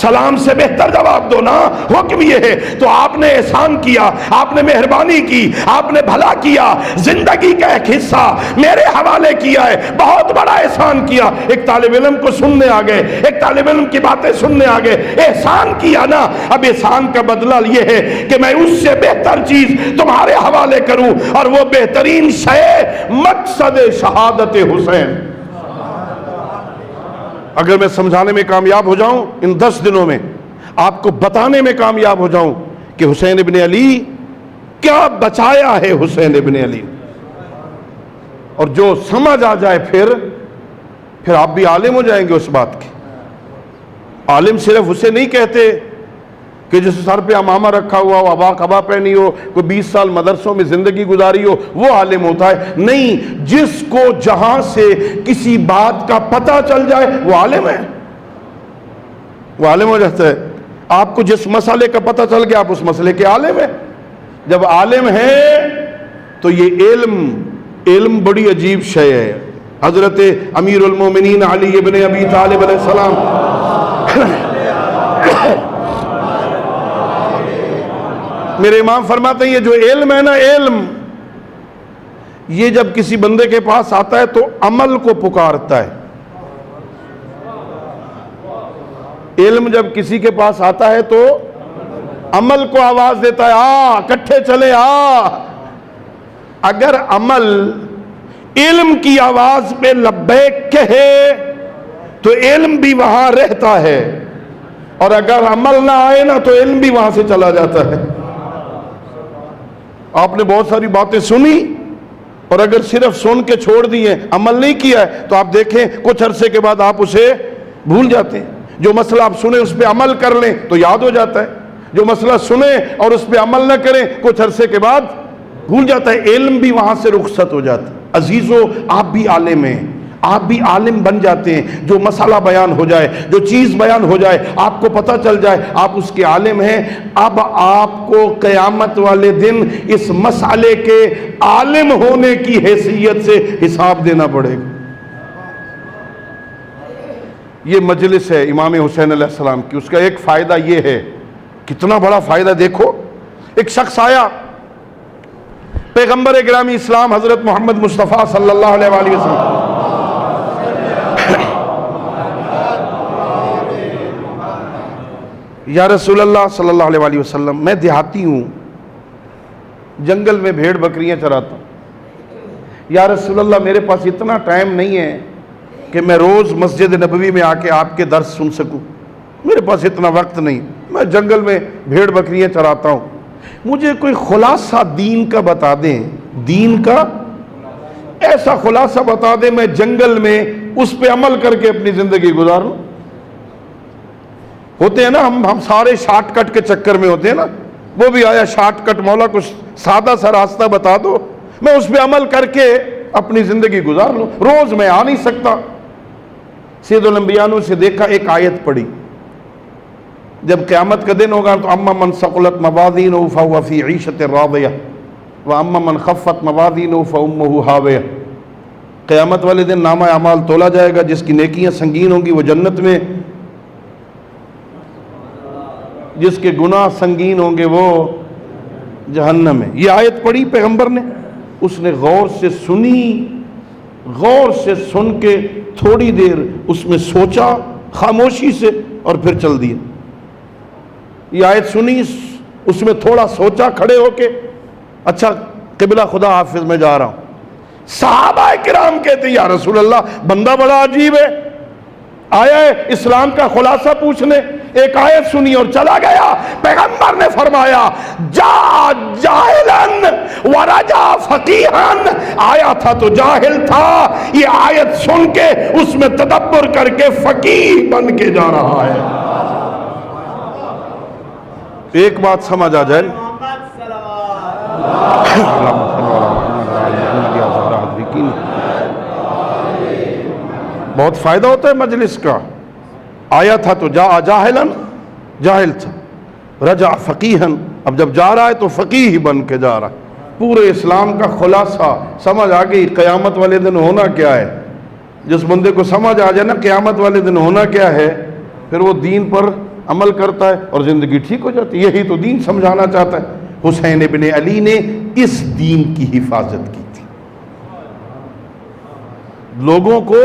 Speaker 1: سلام سے بہتر جواب دو نا. حکم یہ ہے. تو آپ نے احسان کیا، آپ نے مہربانی کی، آپ نے بھلا کیا، زندگی کا ایک حصہ میرے حوالے کیا ہے، بہت بڑا احسان کیا. ایک طالب علم کو سننے آ گئے، ایک طالب علم کی باتیں سننے آ گئے، احسان کیا نا. اب احسان کا بدلہ یہ ہے کہ میں اس سے بہتر چیز تمہارے حوالے کروں، اور وہ بہترین شے مقصد شہادت حسین. اگر میں سمجھانے میں کامیاب ہو جاؤں ان 10 دنوں میں، آپ کو بتانے میں کامیاب ہو جاؤں کہ حسین ابن علی کیا بچایا ہے حسین ابن علی، اور جو سمجھ آ جائے پھر آپ بھی عالم ہو جائیں گے اس بات کے. عالم صرف اسے نہیں کہتے کہ جس سر پہ امامہ رکھا ہوا ہو، ابا قبا پہنی ہو، کوئی 20 سال مدرسوں میں زندگی گزاری ہو، وہ عالم ہوتا ہے. نہیں، جس کو جہاں سے کسی بات کا پتہ چل جائے وہ عالم ہے، وہ عالم ہو جاتا ہے. آپ کو جس مسئلے کا پتہ چل گیا آپ اس مسئلے کے عالم ہیں. جب عالم ہیں تو یہ علم بڑی عجیب شے ہے. حضرت امیر المومنین علی ابن ابی طالب علیہ السلام میرے امام فرماتے ہیں یہ جو علم ہے نا، علم یہ جب کسی بندے کے پاس آتا ہے تو عمل کو پکارتا ہے. علم جب کسی کے پاس آتا ہے تو عمل کو آواز دیتا ہے، آ کٹھے چلے آ. اگر عمل علم کی آواز پہ لبیک کہے تو علم بھی وہاں رہتا ہے، اور اگر عمل نہ آئے نا تو علم بھی وہاں سے چلا جاتا ہے. آپ نے بہت ساری باتیں سنی اور اگر صرف سن کے چھوڑ دی ہیں، عمل نہیں کیا ہے، تو آپ دیکھیں کچھ عرصے کے بعد آپ اسے بھول جاتے ہیں. جو مسئلہ آپ سنیں اس پہ عمل کر لیں تو یاد ہو جاتا ہے، جو مسئلہ سنیں اور اس پہ عمل نہ کریں کچھ عرصے کے بعد بھول جاتا ہے. علم بھی وہاں سے رخصت ہو جاتا ہے. عزیزو، آپ بھی عالم ہیں، آپ بھی عالم بن جاتے ہیں، جو مسئلہ بیان ہو جائے، جو چیز بیان ہو جائے، آپ کو پتہ چل جائے آپ اس کے عالم ہیں، اب آپ کو قیامت والے دن اس مسئلے کے عالم ہونے کی حیثیت سے حساب دینا پڑے گا۔ یہ مجلس ہے امام حسین علیہ السلام کی، اس کا ایک فائدہ یہ ہے، کتنا بڑا فائدہ دیکھو، ایک شخص آیا، پیغمبر گرامی اسلام حضرت محمد مصطفیٰ صلی اللہ علیہ وآلہ وسلم، یا رسول اللہ صلی اللہ علیہ وآلہ وسلم، میں دیہاتی ہوں، جنگل میں بھیڑ بکریاں چراتا ہوں، یا رسول اللہ میرے پاس اتنا ٹائم نہیں ہے کہ میں روز مسجد نبوی میں آ کے آپ کے درس سن سکوں، میرے پاس اتنا وقت نہیں، میں جنگل میں بھیڑ بکریاں چراتا ہوں، مجھے کوئی خلاصہ دین کا بتا دیں، دین کا ایسا خلاصہ بتا دیں میں جنگل میں اس پہ عمل کر کے اپنی زندگی گزاروں۔ ہوتے ہیں نا ہم سارے شارٹ کٹ کے چکر میں ہوتے ہیں نا، وہ بھی آیا شارٹ کٹ، مولا کچھ سادہ سا راستہ بتا دو، میں اس پہ عمل کر کے اپنی زندگی گزار لوں، روز میں آ نہیں سکتا۔ سید الانبیاء سے دیکھا، ایک آیت پڑھی، جب قیامت کا دن ہوگا تو اما من ثقلت موازینہ فہو فی عیشۃ راضیہ واما من خفت موازینہ فامہ ہاویہ، قیامت والے دن نامہ اعمال تولا جائے گا، جس کی نیکیاں سنگین ہوں گی وہ جنت میں، جس کے گناہ سنگین ہوں گے وہ جہنم میں۔ یہ آیت پڑھی پیغمبر نے، اس نے غور سے سنی، غور سے سن کے تھوڑی دیر اس میں سوچا خاموشی سے اور پھر چل دیا۔ یہ آیت سنی، اس میں تھوڑا سوچا کھڑے ہو کے، اچھا قبلہ خدا حافظ میں جا رہا ہوں۔ صحابہ کرام کہتے یا رسول اللہ بندہ بڑا عجیب ہے، آیا ہے اسلام کا خلاصہ پوچھنے، ایک آیت سنی اور چلا گیا۔ پیغمبر نے فرمایا جا جاہلاً ورجا فقیہاً، آیا تھا تو جاہل تھا، یہ آیت سن کے اس میں تدبر کر کے فقیہ بن کے جا رہا ہے۔ ایک بات سمجھ آ جائے، بہت فائدہ ہوتا ہے مجلس کا۔ آیا تھا تو جاہلاً، جاہل تھا، رجع فقیہاً، اب جب جا رہا ہے تو فقیہ ہی بن کے جا رہا ہے۔ پورے اسلام کا خلاصہ سمجھ آ گئی، قیامت والے دن ہونا کیا ہے۔ جس بندے کو سمجھ آ جائے نا قیامت والے دن ہونا کیا ہے، پھر وہ دین پر عمل کرتا ہے اور زندگی ٹھیک ہو جاتی ہے۔ یہی تو دین سمجھانا چاہتا ہے۔ حسین ابن علی نے اس دین کی حفاظت کی تھی، لوگوں کو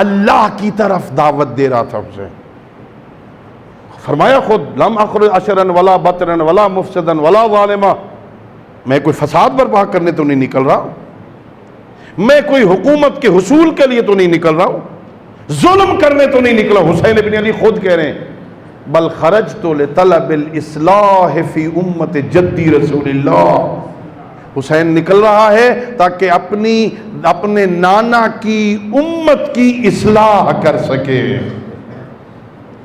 Speaker 1: اللہ کی طرف دعوت دے رہا تھا۔ حسین فرمایا خود لم اخرج اشرا ولا بطرا ولا مفسدا ولا ظالما، میں کوئی فساد برپا کرنے تو نہیں نکل رہا، میں کوئی حکومت کے حصول کے لیے تو نہیں نکل رہا ہوں، ظلم کرنے تو نہیں نکلا۔ حسین ابن علی خود کہہ رہے ہیں بل خرجت لطلب الاصلاح فی امت جدی رسول اللہ، حسین نکل رہا ہے تاکہ اپنے نانا کی امت کی اصلاح کر سکے۔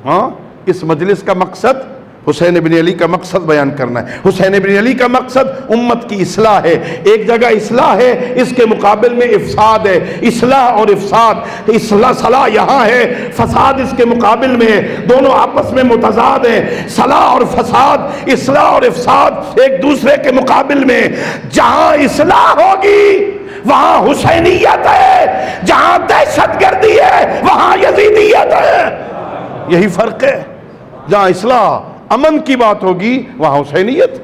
Speaker 1: ہاں، اس مجلس کا مقصد حسین ابن علی کا مقصد بیان کرنا ہے۔ حسین ابن علی کا مقصد امت کی اصلاح ہے۔ ایک جگہ اصلاح ہے، اس کے مقابل میں افساد ہے۔ اصلاح اور افساد، صلاح یہاں ہے، فساد اس کے مقابل میں ہے، دونوں آپس میں متضاد ہیں۔ صلاح اور فساد، اصلاح اور افساد ایک دوسرے کے مقابل میں۔ جہاں اصلاح ہوگی وہاں حسینیت ہے، جہاں دہشت گردی ہے وہاں یزیدیت ہے۔ یہی فرق ہے، جہاں اصلاح امن کی بات ہوگی وہاں حسینیت۔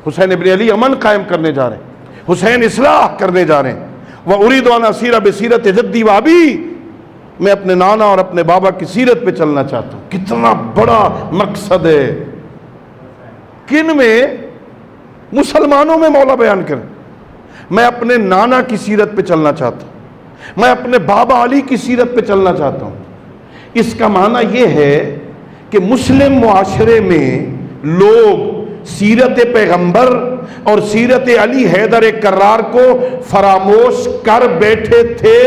Speaker 1: حسین ابن علی امن قائم کرنے جا رہے ہیں، حسین اصلاح کرنے جا رہے ہیں۔ وَأُرِيدُ أَنْ أَسِيرَ بِسِيرَةِ جَدِّي وَأَبِي، میں اپنے نانا اور اپنے بابا کی سیرت پہ چلنا چاہتا ہوں۔ کتنا بڑا مقصد ہے۔ کن میں؟ مسلمانوں میں مولا بیان کریں، میں اپنے نانا کی سیرت پہ چلنا چاہتا ہوں، میں اپنے بابا علی کی سیرت پہ چلنا چاہتا ہوں۔ اس کا معنی یہ ہے کہ مسلم معاشرے میں لوگ سیرت پیغمبر اور سیرت علی حیدر کرار کو فراموش کر بیٹھے تھے،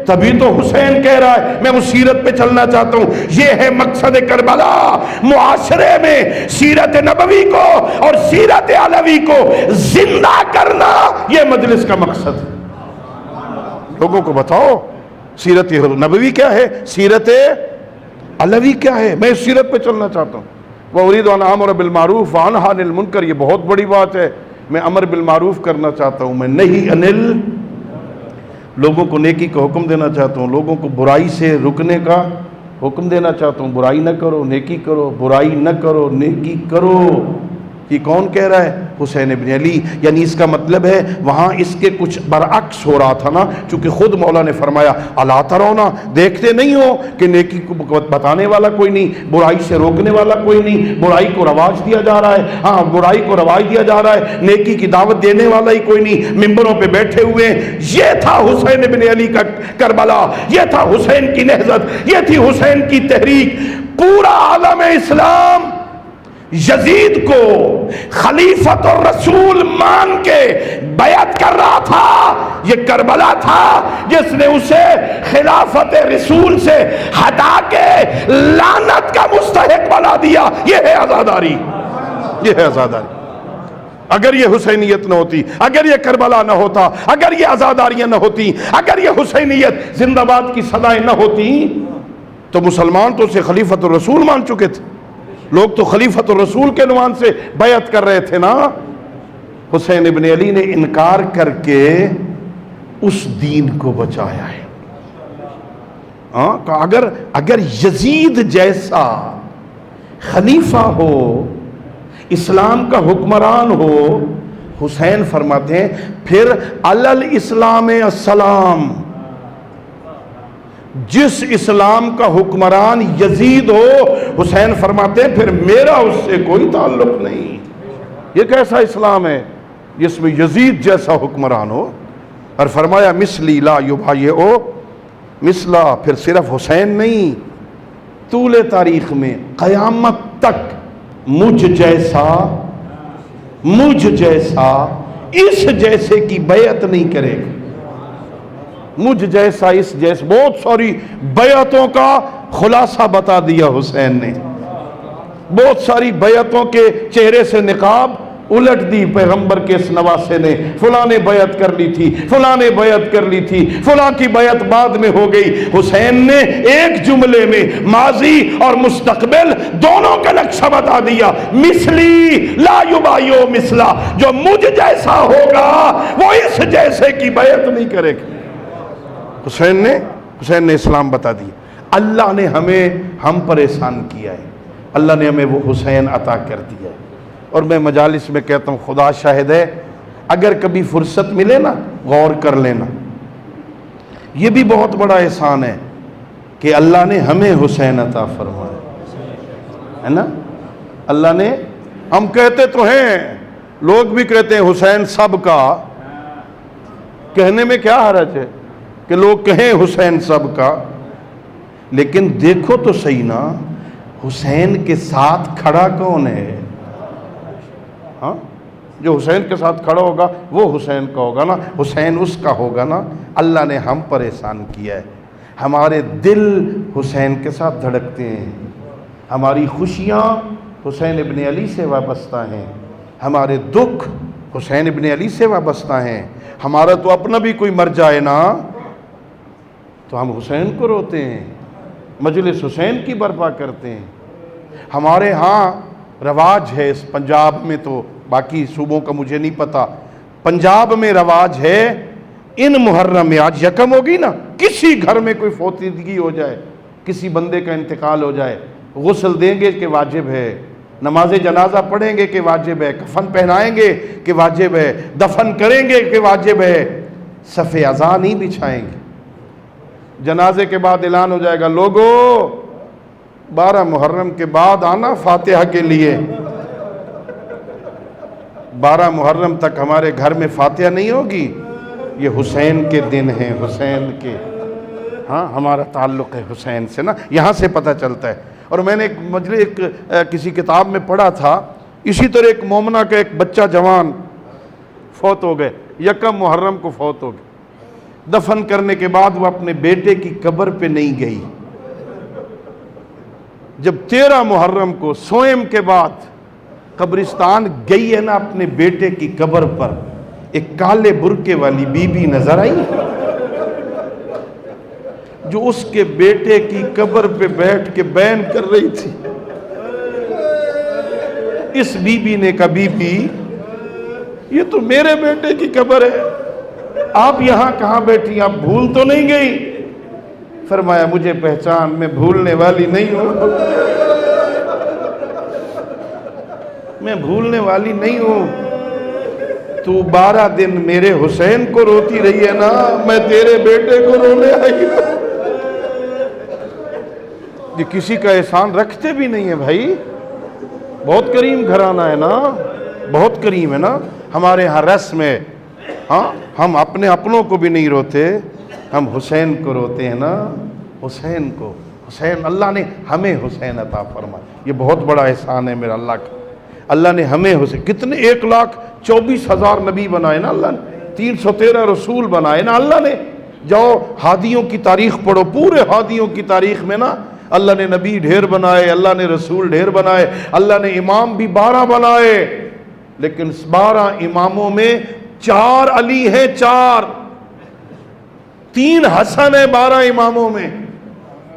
Speaker 1: تبھی تو حسین کہہ رہا ہے میں اس سیرت پہ چلنا چاہتا ہوں۔ یہ ہے مقصد کربلا، معاشرے میں سیرت نبوی کو اور سیرت علوی کو زندہ کرنا، یہ مجلس کا مقصد ہے۔ لوگوں کو بتاؤ سیرت نبوی کیا ہے، سیرت علوی کیا ہے، میں اس سیرت پہ چلنا چاہتا ہوں۔ وَأُرِيدُ أَنْ آمُرَ بِالْمَعْرُوفِ وَأَنْهَى عَنِ الْمُنْكَرِ، یہ بہت بڑی بات ہے، میں امر بالمعروف کرنا چاہتا ہوں، میں نہیں انل، لوگوں کو نیکی کا حکم دینا چاہتا ہوں، لوگوں کو برائی سے رکنے کا حکم دینا چاہتا ہوں، برائی نہ کرو نیکی کرو، برائی نہ کرو نیکی کرو۔ یہ کون کہہ رہا ہے؟ حسین ابن علی۔ یعنی اس کا مطلب ہے وہاں اس کے کچھ برعکس ہو رہا تھا نا، چونکہ خود مولا نے فرمایا الا ترونا، دیکھتے نہیں ہو کہ نیکی کو بتانے والا کوئی نہیں، برائی سے روکنے والا کوئی نہیں، برائی کو رواج دیا جا رہا ہے، ہاں برائی کو رواج دیا جا رہا ہے، نیکی کی دعوت دینے والا ہی کوئی نہیں، ممبروں پہ بیٹھے ہوئے ہیں۔ یہ تھا حسین ابن علی کا کربلا، یہ تھا حسین کی نہضت، یہ تھی حسین کی تحریک۔ پورا عالم اسلام یزید کو خلیفۃ الرسول مان کے بیعت کر رہا تھا۔ یہ کربلا تھا جس نے اسے خلافت رسول سے ہٹا کے لعنت کا مستحق بنا دیا۔ یہ ہے عزاداری، یہ ہے عزاداری۔ اگر یہ حسینیت نہ ہوتی، اگر یہ کربلا نہ ہوتا، اگر یہ عزاداریاں نہ ہوتی، اگر یہ حسینیت زندہ باد کی صدائیں نہ ہوتی، تو مسلمان تو اسے خلیفۃ الرسول مان چکے تھے۔ لوگ تو خلیفۃ الرسول کے عنوان سے بیعت کر رہے تھے نا۔ حسین ابن علی نے انکار کر کے اس دین کو بچایا ہے۔ اگر یزید جیسا خلیفہ ہو، اسلام کا حکمران ہو، حسین فرماتے ہیں پھر علی الاسلام السلام، جس اسلام کا حکمران یزید ہو، حسین فرماتے ہیں پھر میرا اس سے کوئی تعلق نہیں۔ یہ کیسا اسلام ہے جس میں یزید جیسا حکمران ہو؟ اور فرمایا مثلی لا یبایعو مثلا، پھر صرف حسین نہیں، طول تاریخ میں قیامت تک مجھ جیسا اس جیسے کی بیعت نہیں کرے گا۔ مجھ جیسا اس جیسا، بہت ساری بیعتوں کا خلاصہ بتا دیا حسین نے۔ بہت ساری بیعتوں کے چہرے سے نقاب الٹ دی پیغمبر کے اس نواسے نے۔ فلاں نے بیعت کر لی تھی، فلاں نے بیعت کر لی تھی، فلاں کی بیعت بعد میں ہو گئی۔ حسین نے ایک جملے میں ماضی اور مستقبل دونوں کا نقشہ بتا دیا۔ مثلی لا یبایع مثلا، جو مجھ جیسا ہوگا وہ اس جیسے کی بیعت نہیں کرے گا۔ حسین نے اسلام بتا دی۔ اللہ نے ہم پر احسان کیا ہے، اللہ نے ہمیں وہ حسین عطا کر دیا ہے۔ اور میں مجالس میں کہتا ہوں، خدا شاہد ہے، اگر کبھی فرصت ملے نا غور کر لینا، یہ بھی بہت بڑا احسان ہے کہ اللہ نے ہمیں حسین عطا فرمایا ہے نا۔ اللہ نے، ہم کہتے تو ہیں، لوگ بھی کہتے ہیں حسین سب کا، کہنے میں کیا حرج ہے کہ لوگ کہیں حسین سب کا، لیکن دیکھو تو صحیح نا حسین کے ساتھ کھڑا کون ہے؟ ہاں، جو حسین کے ساتھ کھڑا ہوگا وہ حسین کا ہوگا نا، حسین اس کا ہوگا نا۔ اللہ نے ہم پر احسان کیا ہے، ہمارے دل حسین کے ساتھ دھڑکتے ہیں، ہماری خوشیاں حسین ابن علی سے وابستہ ہیں، ہمارے دکھ حسین ابن علی سے وابستہ ہیں۔ ہمارا تو اپنا بھی کوئی مر جائے نا تو ہم حسین کو روتے ہیں، مجلس حسین کی برپا کرتے ہیں۔ ہمارے ہاں رواج ہے، اس پنجاب میں، تو باقی صوبوں کا مجھے نہیں پتا، پنجاب میں رواج ہے ان محرم میں، آج یکم ہوگی نا، کسی گھر میں کوئی فوتیدگی ہو جائے، کسی بندے کا انتقال ہو جائے، غسل دیں گے کہ واجب ہے، نماز جنازہ پڑھیں گے کہ واجب ہے، کفن پہنائیں گے کہ واجب ہے، دفن کریں گے کہ واجب ہے، صف عزا نہیں بچھائیں گے۔ جنازے کے بعد اعلان ہو جائے گا، لوگو 12 محرم کے بعد آنا فاتحہ کے لیے۔ 12 محرم تک ہمارے گھر میں فاتحہ نہیں ہوگی، یہ حسین کے دن ہیں، حسین کے، ہاں ہمارا تعلق ہے حسین سے نا، یہاں سے پتہ چلتا ہے۔ اور میں نے ایک کسی کتاب میں پڑھا تھا، اسی طرح ایک مومنہ کا ایک بچہ جوان فوت ہو گئے، یکم محرم کو فوت ہو گئے، دفن کرنے کے بعد وہ اپنے بیٹے کی قبر پہ نہیں گئی۔ جب 13 محرم کو سوئم کے بعد قبرستان گئی ہے نا اپنے بیٹے کی قبر پر، ایک کالے برقے والی بی بی نظر آئی، جو اس کے بیٹے کی قبر پہ بیٹھ کے بیان کر رہی تھی. اس بی بی نے کہا بی بی یہ تو میرے بیٹے کی قبر ہے, آپ یہاں کہاں بیٹھی, آپ بھول تو نہیں گئی؟ فرمایا مجھے پہچان, میں بھولنے والی نہیں ہوں, میں بھولنے والی نہیں ہوں. تو 12 دن میرے حسین کو روتی رہی ہے نا, میں تیرے بیٹے کو رونے آئی ہوں. یہ کسی کا احسان رکھتے بھی نہیں ہے بھائی, بہت کریم گھرانہ ہے نا, بہت کریم ہے نا. ہمارے ہاں رسم ہے, ہاں ہم اپنے اپنوں کو بھی نہیں روتے, ہم حسین کو روتے ہیں نا, حسین کو. حسین, اللہ نے ہمیں حسین عطا فرمایا, یہ بہت بڑا احسان ہے میرا اللہ کا. اللہ نے ہمیں حسین, کتنے 1,24,000 نبی بنائے نا اللہ نے, 313 رسول بنائے نا اللہ نے. جاؤ ہادیوں کی تاریخ پڑھو, پورے ہادیوں کی تاریخ میں نا اللہ نے نبی ڈھیر بنائے, اللہ نے رسول ڈھیر بنائے, اللہ نے امام بھی 12 بنائے. لیکن 12 اماموں میں 4 علی ہیں, 3 حسن ہے 12 اماموں میں.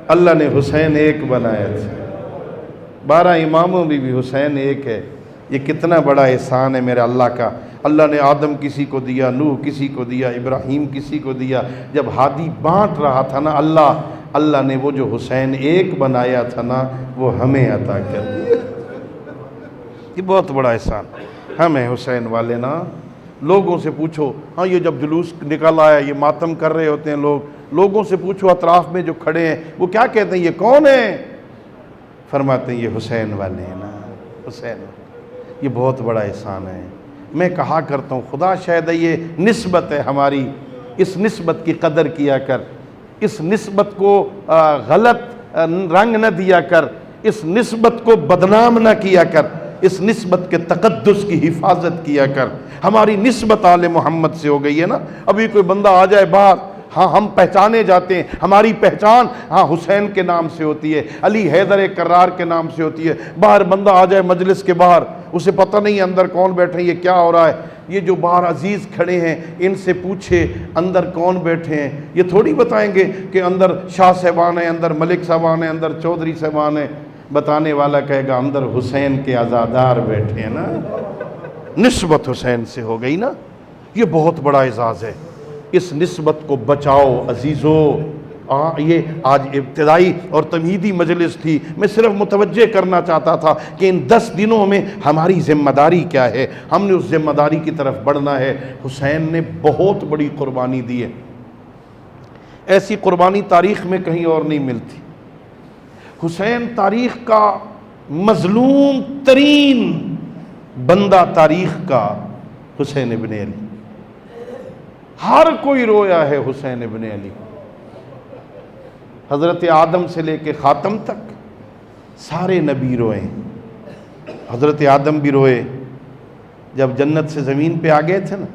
Speaker 1: اللہ نے حسین ایک بنایا تھا, 12 اماموں میں بھی حسین ایک ہے. یہ کتنا بڑا احسان ہے میرے اللہ کا. اللہ نے آدم کسی کو دیا, نوح کسی کو دیا, ابراہیم کسی کو دیا. جب ہادی بانٹ رہا تھا نا اللہ نے وہ جو حسین ایک بنایا تھا نا وہ ہمیں عطا کر دیا. یہ بہت بڑا احسان. ہمیں حسین والے نا, لوگوں سے پوچھو, ہاں یہ جب جلوس نکل آیا, یہ ماتم کر رہے ہوتے ہیں لوگ, لوگوں سے پوچھو اطراف میں جو کھڑے ہیں وہ کیا کہتے ہیں, یہ کون ہیں؟ فرماتے ہیں یہ حسین والے ہیں نا, حسین. یہ بہت بڑا احسان ہے. میں کہا کرتا ہوں خدا شاید یہ نسبت ہے ہماری, اس نسبت کی قدر کیا کر, اس نسبت کو غلط رنگ نہ دیا کر, اس نسبت کو بدنام نہ کیا کر, اس نسبت کے تقدس کی حفاظت کیا کر. ہماری نسبت آل محمد سے ہو گئی ہے نا. ابھی کوئی بندہ آ جائے باہر, ہاں ہم پہچانے جاتے ہیں, ہماری پہچان ہاں حسین کے نام سے ہوتی ہے, علی حیدر کرار کے نام سے ہوتی ہے. باہر بندہ آ جائے مجلس کے باہر, اسے پتہ نہیں اندر کون بیٹھے, یہ کیا ہو رہا ہے. یہ جو باہر عزیز کھڑے ہیں ان سے پوچھے اندر کون بیٹھے ہیں, یہ تھوڑی بتائیں گے کہ اندر شاہ صاحبان ہیں, اندر ملک صاحبان ہیں, اندر چودھری صاحبان ہیں. بتانے والا کہے گا اندر حسین کے عزادار بیٹھے ہیں نا. نسبت حسین سے ہو گئی نا. یہ بہت بڑا اعزاز ہے. اس نسبت کو بچاؤ عزیزو. یہ آج ابتدائی اور تمہیدی مجلس تھی, میں صرف متوجہ کرنا چاہتا تھا کہ ان 10 دنوں میں ہماری ذمہ داری کیا ہے. ہم نے اس ذمہ داری کی طرف بڑھنا ہے. حسین نے بہت بڑی قربانی دی ہے, ایسی قربانی تاریخ میں کہیں اور نہیں ملتی. حسین تاریخ کا مظلوم ترین بندہ, تاریخ کا حسین ابن علی. ہر کوئی رویا ہے حسین ابن علی. حضرت آدم سے لے کے خاتم تک سارے نبی روئے. حضرت آدم بھی روئے جب جنت سے زمین پہ آ گئے تھے نا.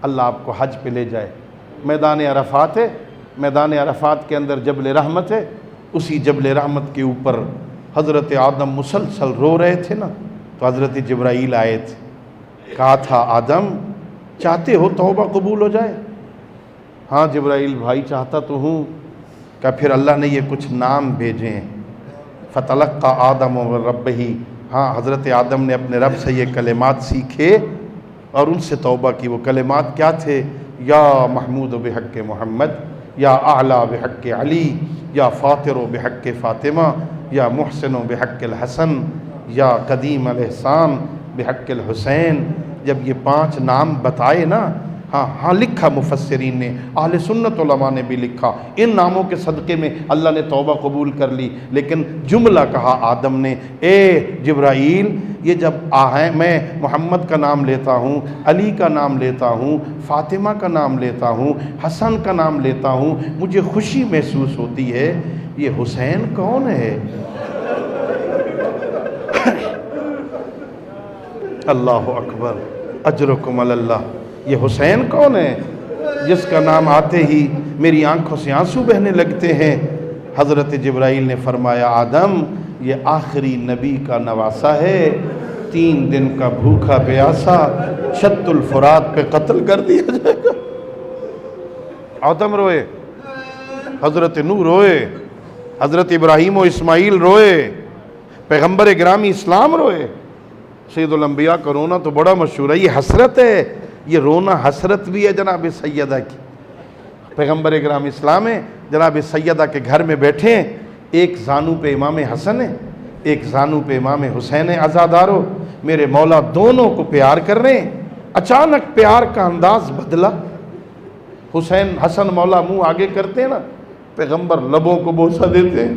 Speaker 1: اللہ آپ کو حج پہ لے جائے, میدان عرفات ہے, میدان عرفات کے اندر جبل رحمت ہے, اسی جبل رحمت کے اوپر حضرت آدم مسلسل رو رہے تھے نا. تو حضرت جبرائیل آئے تھے, کہا تھا آدم چاہتے ہو توبہ قبول ہو جائے؟ ہاں جبرائیل بھائی چاہتا تو ہوں. کہ پھر اللہ نے یہ کچھ نام بھیجے ہیں. فتلقى آدم من ربہ, ہاں حضرت آدم نے اپنے رب سے یہ کلمات سیکھے اور ان سے توبہ کی. وہ کلمات کیا تھے؟ یا محمود بحق محمد, یا اعلیٰ بحق علی, یا فاطر بحق فاطمہ, یا محسن بحق الحسن, یا قدیم الاحسان بحق الحسین. جب یہ 5 نام بتائے نا, ہاں لکھا مفسرین نے, اہل سنت علماء نے بھی لکھا, ان ناموں کے صدقے میں اللہ نے توبہ قبول کر لی. لیکن جملہ کہا آدم نے, اے جبرائیل یہ جب میں محمد کا نام لیتا ہوں, علی کا نام لیتا ہوں, فاطمہ کا نام لیتا ہوں, حسن کا نام لیتا ہوں, مجھے خوشی محسوس ہوتی ہے. یہ حسین کون ہے؟ اللہ اکبر, اجرکم علی اللہ. یہ حسین کون ہے جس کا نام آتے ہی میری آنکھوں سے آنسو بہنے لگتے ہیں؟ حضرت جبرائیل نے فرمایا آدم یہ آخری نبی کا نواسہ ہے, 3 دن کا بھوکا پیاسا شط الفرات پہ قتل کر دیا جائے گا. آدم روئے. حضرت نوح روئے، حضرت ابراہیم و اسماعیل روئے، پیغمبر گرامی اسلام روئے، سید الانبیاء کا رونا تو بڑا مشہور ہے۔ یہ حسرت ہے، یہ رونا حسرت بھی ہے جناب سیدہ کی۔ پیغمبر گرامی اسلام ہے، جناب سیدہ کے گھر میں بیٹھے ہیں، ایک زانو پہ امام حسن ہے، ایک زانو پہ امام حسین ہے۔ عزادارو میرے مولا دونوں کو پیار کر رہے ہیں، اچانک پیار کا انداز بدلا۔ حسین حسن مولا منہ آگے کرتے ہیں نا، پیغمبر لبوں کو بوسہ دیتے ہیں۔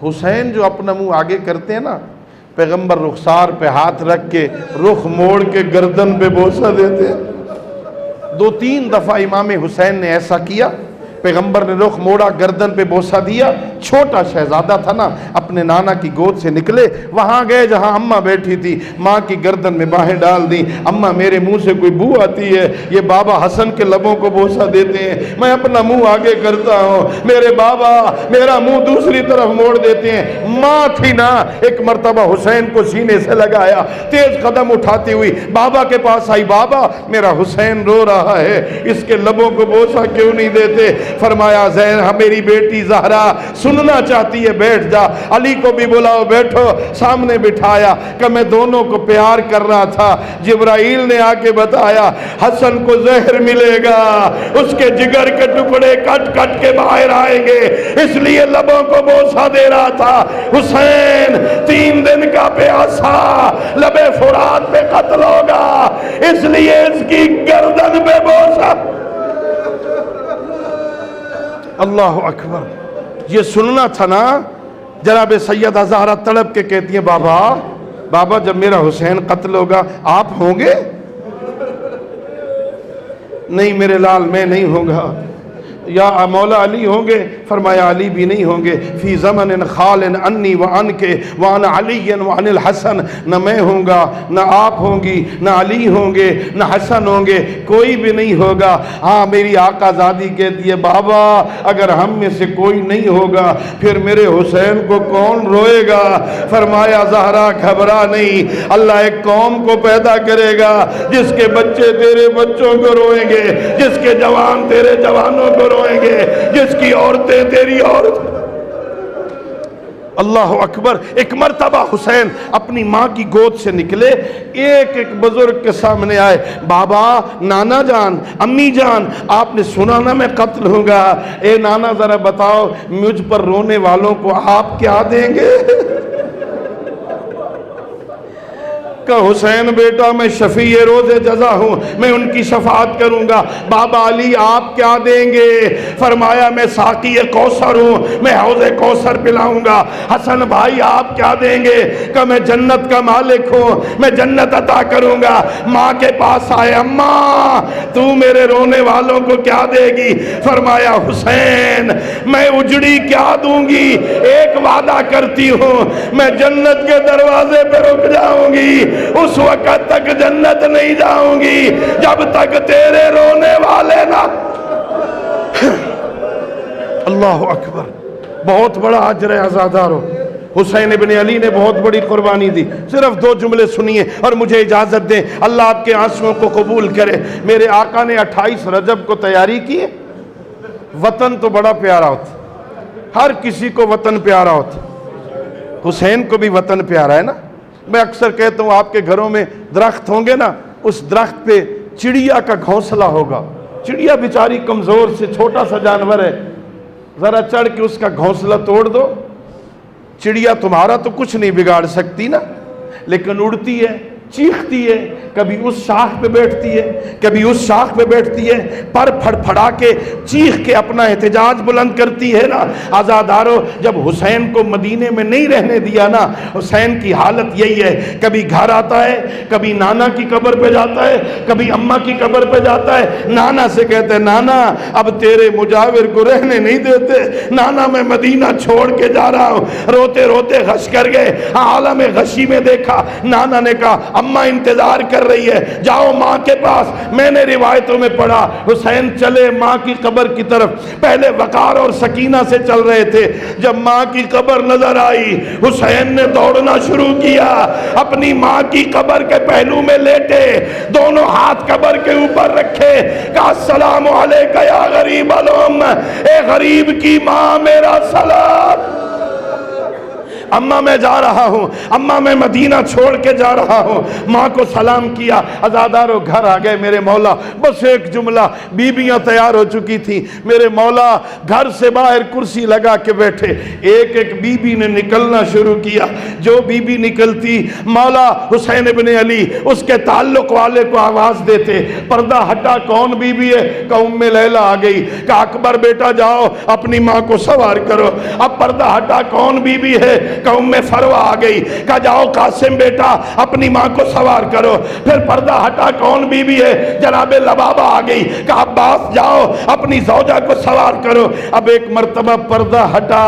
Speaker 1: حسین جو اپنا منہ آگے کرتے ہیں نا، پیغمبر رخسار پہ ہاتھ رکھ کے رخ موڑ کے گردن پہ بوسہ دیتے ہیں۔ 2-3 دفعہ امام حسین نے ایسا کیا، پیغمبر نے رخ موڑا، گردن پہ بوسہ دیا۔ چھوٹا شہزادہ تھا نا، اپنے نانا کی گود سے نکلے، وہاں گئے جہاں اماں بیٹھی تھی، ماں کی گردن میں باہیں ڈال دی۔ اماں میرے منہ سے کوئی بو آتی ہے، یہ بابا حسن کے لبوں کو بوسہ دیتے ہیں، میں اپنا منہ آگے کرتا ہوں، میرے بابا میرا منہ دوسری طرف موڑ دیتے ہیں۔ ماں تھی نا، ایک مرتبہ حسین کو سینے سے لگایا، تیز قدم اٹھاتی ہوئی بابا کے پاس آئی، بابا میرا حسین رو رہا ہے، اس کے لبوں کو بوسہ کیوں نہیں دیتے؟ فرمایا زینب میری بیٹی زہرا سننا چاہتی ہے، بیٹھ جا، علی کو بھی بلاؤ، بیٹھو۔ سامنے بٹھایا کہ میں دونوں کو پیار کر رہا تھا، جبرائیل نے آ کے بتایا حسن کو زہر ملے گا، اس کے جگر کے ٹکڑے کٹ کٹ کے باہر آئیں گے، اس لیے لبوں کو بوسہ دے رہا تھا۔ حسین 3 دن کا پیاسا لبے فرات پہ قتل ہوگا، اس لیے اس کی گردن پہ بوسہ۔ اللہ اکبر، یہ سننا تھا نا۔ جناب سیدہ زہرا تڑپ کے کہتی ہیں بابا بابا جب میرا حسین قتل ہوگا آپ ہوں گے؟ نہیں میرے لال میں نہیں ہوں گا۔ یا مولا علی ہوں گے؟ فرمایا علی بھی نہیں ہوں گے۔ فی زمن خال انی وعن کے وعن علی وعن الحسن، نہ میں ہوں گا، نہ آپ ہوں گی، نہ علی ہوں گے، نہ حسن ہوں گے، کوئی بھی نہیں ہوگا۔ ہاں میری آقا زادی کہتی ہے بابا اگر ہم میں سے کوئی نہیں ہوگا پھر میرے حسین کو کون روئے گا؟ فرمایا زہرا گھبرا نہیں، اللہ ایک قوم کو پیدا کرے گا جس کے بچے تیرے بچوں کو روئیں گے، جس کے جوان تیرے جوانوں کو روئیں گے، جس کی عورتیں تیری عورت۔ اللہ اکبر۔ ایک مرتبہ حسین اپنی ماں کی گود سے نکلے، ایک ایک بزرگ کے سامنے آئے، بابا نانا جان امی جان آپ نے سنا نا میں قتل ہوں گا، اے نانا ذرا بتاؤ مجھ پر رونے والوں کو آپ کیا دیں گے؟ کہ حسین بیٹا میں شفیع روز جزا ہوں، میں ان کی شفاعت کروں گا۔ بابا علی آپ کیا دیں گے؟ فرمایا میں ساقی کوثر ہوں، میں حوض کوثر پلاؤں گا۔ حسن بھائی آپ کیا دیں گے؟ کہ میں جنت کا مالک ہوں، میں جنت عطا کروں گا۔ ماں کے پاس آئے، اماں تو میرے رونے والوں کو کیا دے گی؟ فرمایا حسین میں اجڑی کیا دوں گی، ایک وعدہ کرتی ہوں میں جنت کے دروازے پہ رک جاؤں گی، اس وقت تک جنت نہیں جاؤں گی جب تک تیرے رونے والے نہ۔ اللہ اکبر، بہت بڑا اجر ہے عزادارو۔ حسین ابن علی نے بہت بڑی قربانی دی۔ صرف 2 جملے سنیے اور مجھے اجازت دیں، اللہ آپ کے آنسوؤں کو قبول کرے۔ میرے آقا نے 28 رجب کو تیاری کی ہے۔ وطن تو بڑا پیارا ہوتا، ہر کسی کو وطن پیارا ہوتا، حسین کو بھی وطن پیارا ہے نا۔ میں اکثر کہتا ہوں آپ کے گھروں میں درخت ہوں گے نا، اس درخت پہ چڑیا کا گھونسلہ ہوگا۔ چڑیا بیچاری کمزور سے چھوٹا سا جانور ہے، ذرا چڑھ کے اس کا گھونسلہ توڑ دو، چڑیا تمہارا تو کچھ نہیں بگاڑ سکتی نا، لیکن اڑتی ہے، چیختی ہے، کبھی اس شاخ پہ بیٹھتی ہے، کبھی اس شاخ پہ بیٹھتی ہے، پر پھڑ پھڑا کے چیخ کے اپنا احتجاج بلند کرتی ہے نا۔ عزادارو جب حسین کو مدینے میں نہیں رہنے دیا نا، حسین کی حالت یہی ہے، کبھی گھر آتا ہے، کبھی نانا کی قبر پہ جاتا ہے، کبھی اماں کی قبر پہ جاتا ہے، نانا سے کہتے ہیں نانا اب تیرے مجاور کو رہنے نہیں دیتے، نانا میں مدینہ چھوڑ کے جا رہا ہوں۔ روتے روتے غش کر گئے، عالم غشی میں دیکھا، نانا نے کہا اماں انتظار کر کر رہی ہے، جاؤ ماں کے پاس۔ میں نے روایتوں میں پڑھا حسین چلے ماں کی قبر کی طرف، پہلے وقار اور سکینہ سے چل رہے تھے، جب ماں کی قبر نظر آئی حسین نے دوڑنا شروع کیا، اپنی ماں کی قبر کے پہلو میں لیٹے، دونوں ہاتھ قبر کے اوپر رکھے، کہا السلام علیکہ یا غریب الام، اے غریب کی ماں میرا سلام۔ اماں میں جا رہا ہوں، اماں میں مدینہ چھوڑ کے جا رہا ہوں۔ ماں کو سلام کیا، عزادارو گھر آ گئے میرے مولا، بس ایک جملہ، بیویاں تیار ہو چکی تھیں، میرے مولا گھر سے باہر کرسی لگا کے بیٹھے، ایک ایک بی بی نے نکلنا شروع کیا، جو بی بی نکلتی مولا حسین ابن علی اس کے تعلق والے کو آواز دیتے، پردہ ہٹا کون بی بی ہے؟ کہ ام لیلہ آ گئی، کہ اکبر بیٹا جاؤ اپنی ماں کو سوار کرو۔ اب پردہ ہٹا کون بی بی ہے؟ کہ ام فروہ آ گئی، کہ جاؤ قاسم بیٹا اپنی ماں کو سوار کرو۔ پھر پردہ ہٹا کون بی بی ہے؟ جناب لبابہ آ گئی، کہ عباس جاؤ اپنی زوجہ کو سوار کرو۔ اب ایک مرتبہ پردہ ہٹا،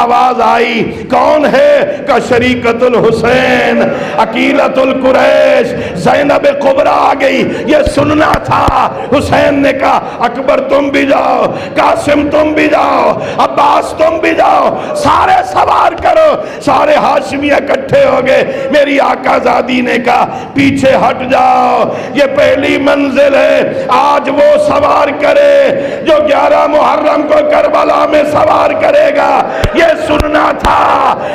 Speaker 1: آواز آئی کون ہے؟ کہ شریکت الحسین، عقیلۃ القریش، زینب کبریٰ آ گئی، یہ سننا تھا۔ حسین نے کہا اکبر تم بھی جاؤ، قاسم تم بھی جاؤ، عباس تم بھی جاؤ، سارے سوار کرو۔ سارے ہاشمیہ اکٹھے ہو گئے، میری آقا زادی نے کہا پیچھے ہٹ جاؤ، یہ پہلی منزل ہے، آج وہ سوار کرے جو 11 محرم کو کربلا میں سوار کرے گا، یہ سننا تھا۔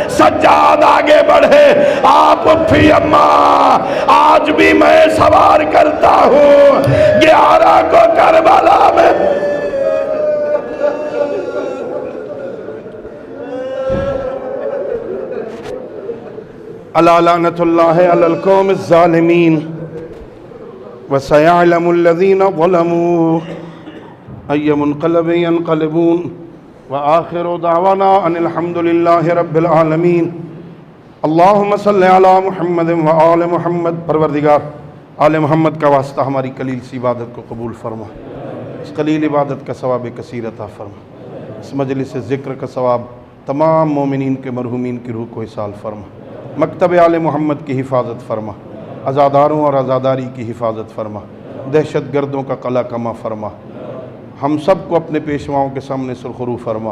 Speaker 1: سجاد آگے بڑھے، آپ پھر اماں آج بھی میں سوار کرتا ہوں 11 کو کربلا میں۔ الا لعنۃ اللہ علی القوم الظالمین وسيعلم الذین ظلموا ای منقلب ینقلبون وآخر دعوانا ان الحمد للہ رب العالمین۔ اللہم صلی علی محمد وآل محمد۔ پروردگار آل محمد کا واسطہ ہماری قلیل سی عبادت کو قبول فرما، اس قلیل عبادت کا ثواب کثیر عطا فرما، اس مجلس ذکر کا ثواب تمام مومنین کے مرحومین کی روح کو اصال فرما، مکتب آل محمد کی حفاظت فرما، عزاداروں اور عزاداری کی حفاظت فرما، دہشت گردوں کا قلع کما فرما، ہم سب کو اپنے پیشواؤں کے سامنے سرخرو فرما،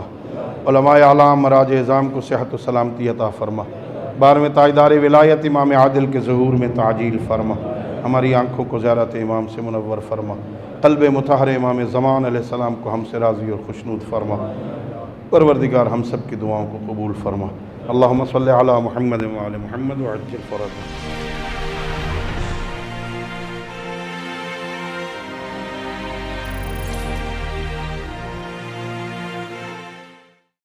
Speaker 1: علماء اعلام مراج اعظام کو صحت و سلامتی عطا فرما، بار میں تاجدار ولایت امام عادل کے ظہور میں تعجیل فرما، ہماری آنکھوں کو زیارت امام سے منور فرما، قلب مطہر امام زمان علیہ السلام کو ہم سے راضی اور خوشنود فرما۔ پروردگار ہم سب کی دعاؤں کو قبول فرما۔ اللہم صلی علی محمد وعلی محمد وعجل فرجہ۔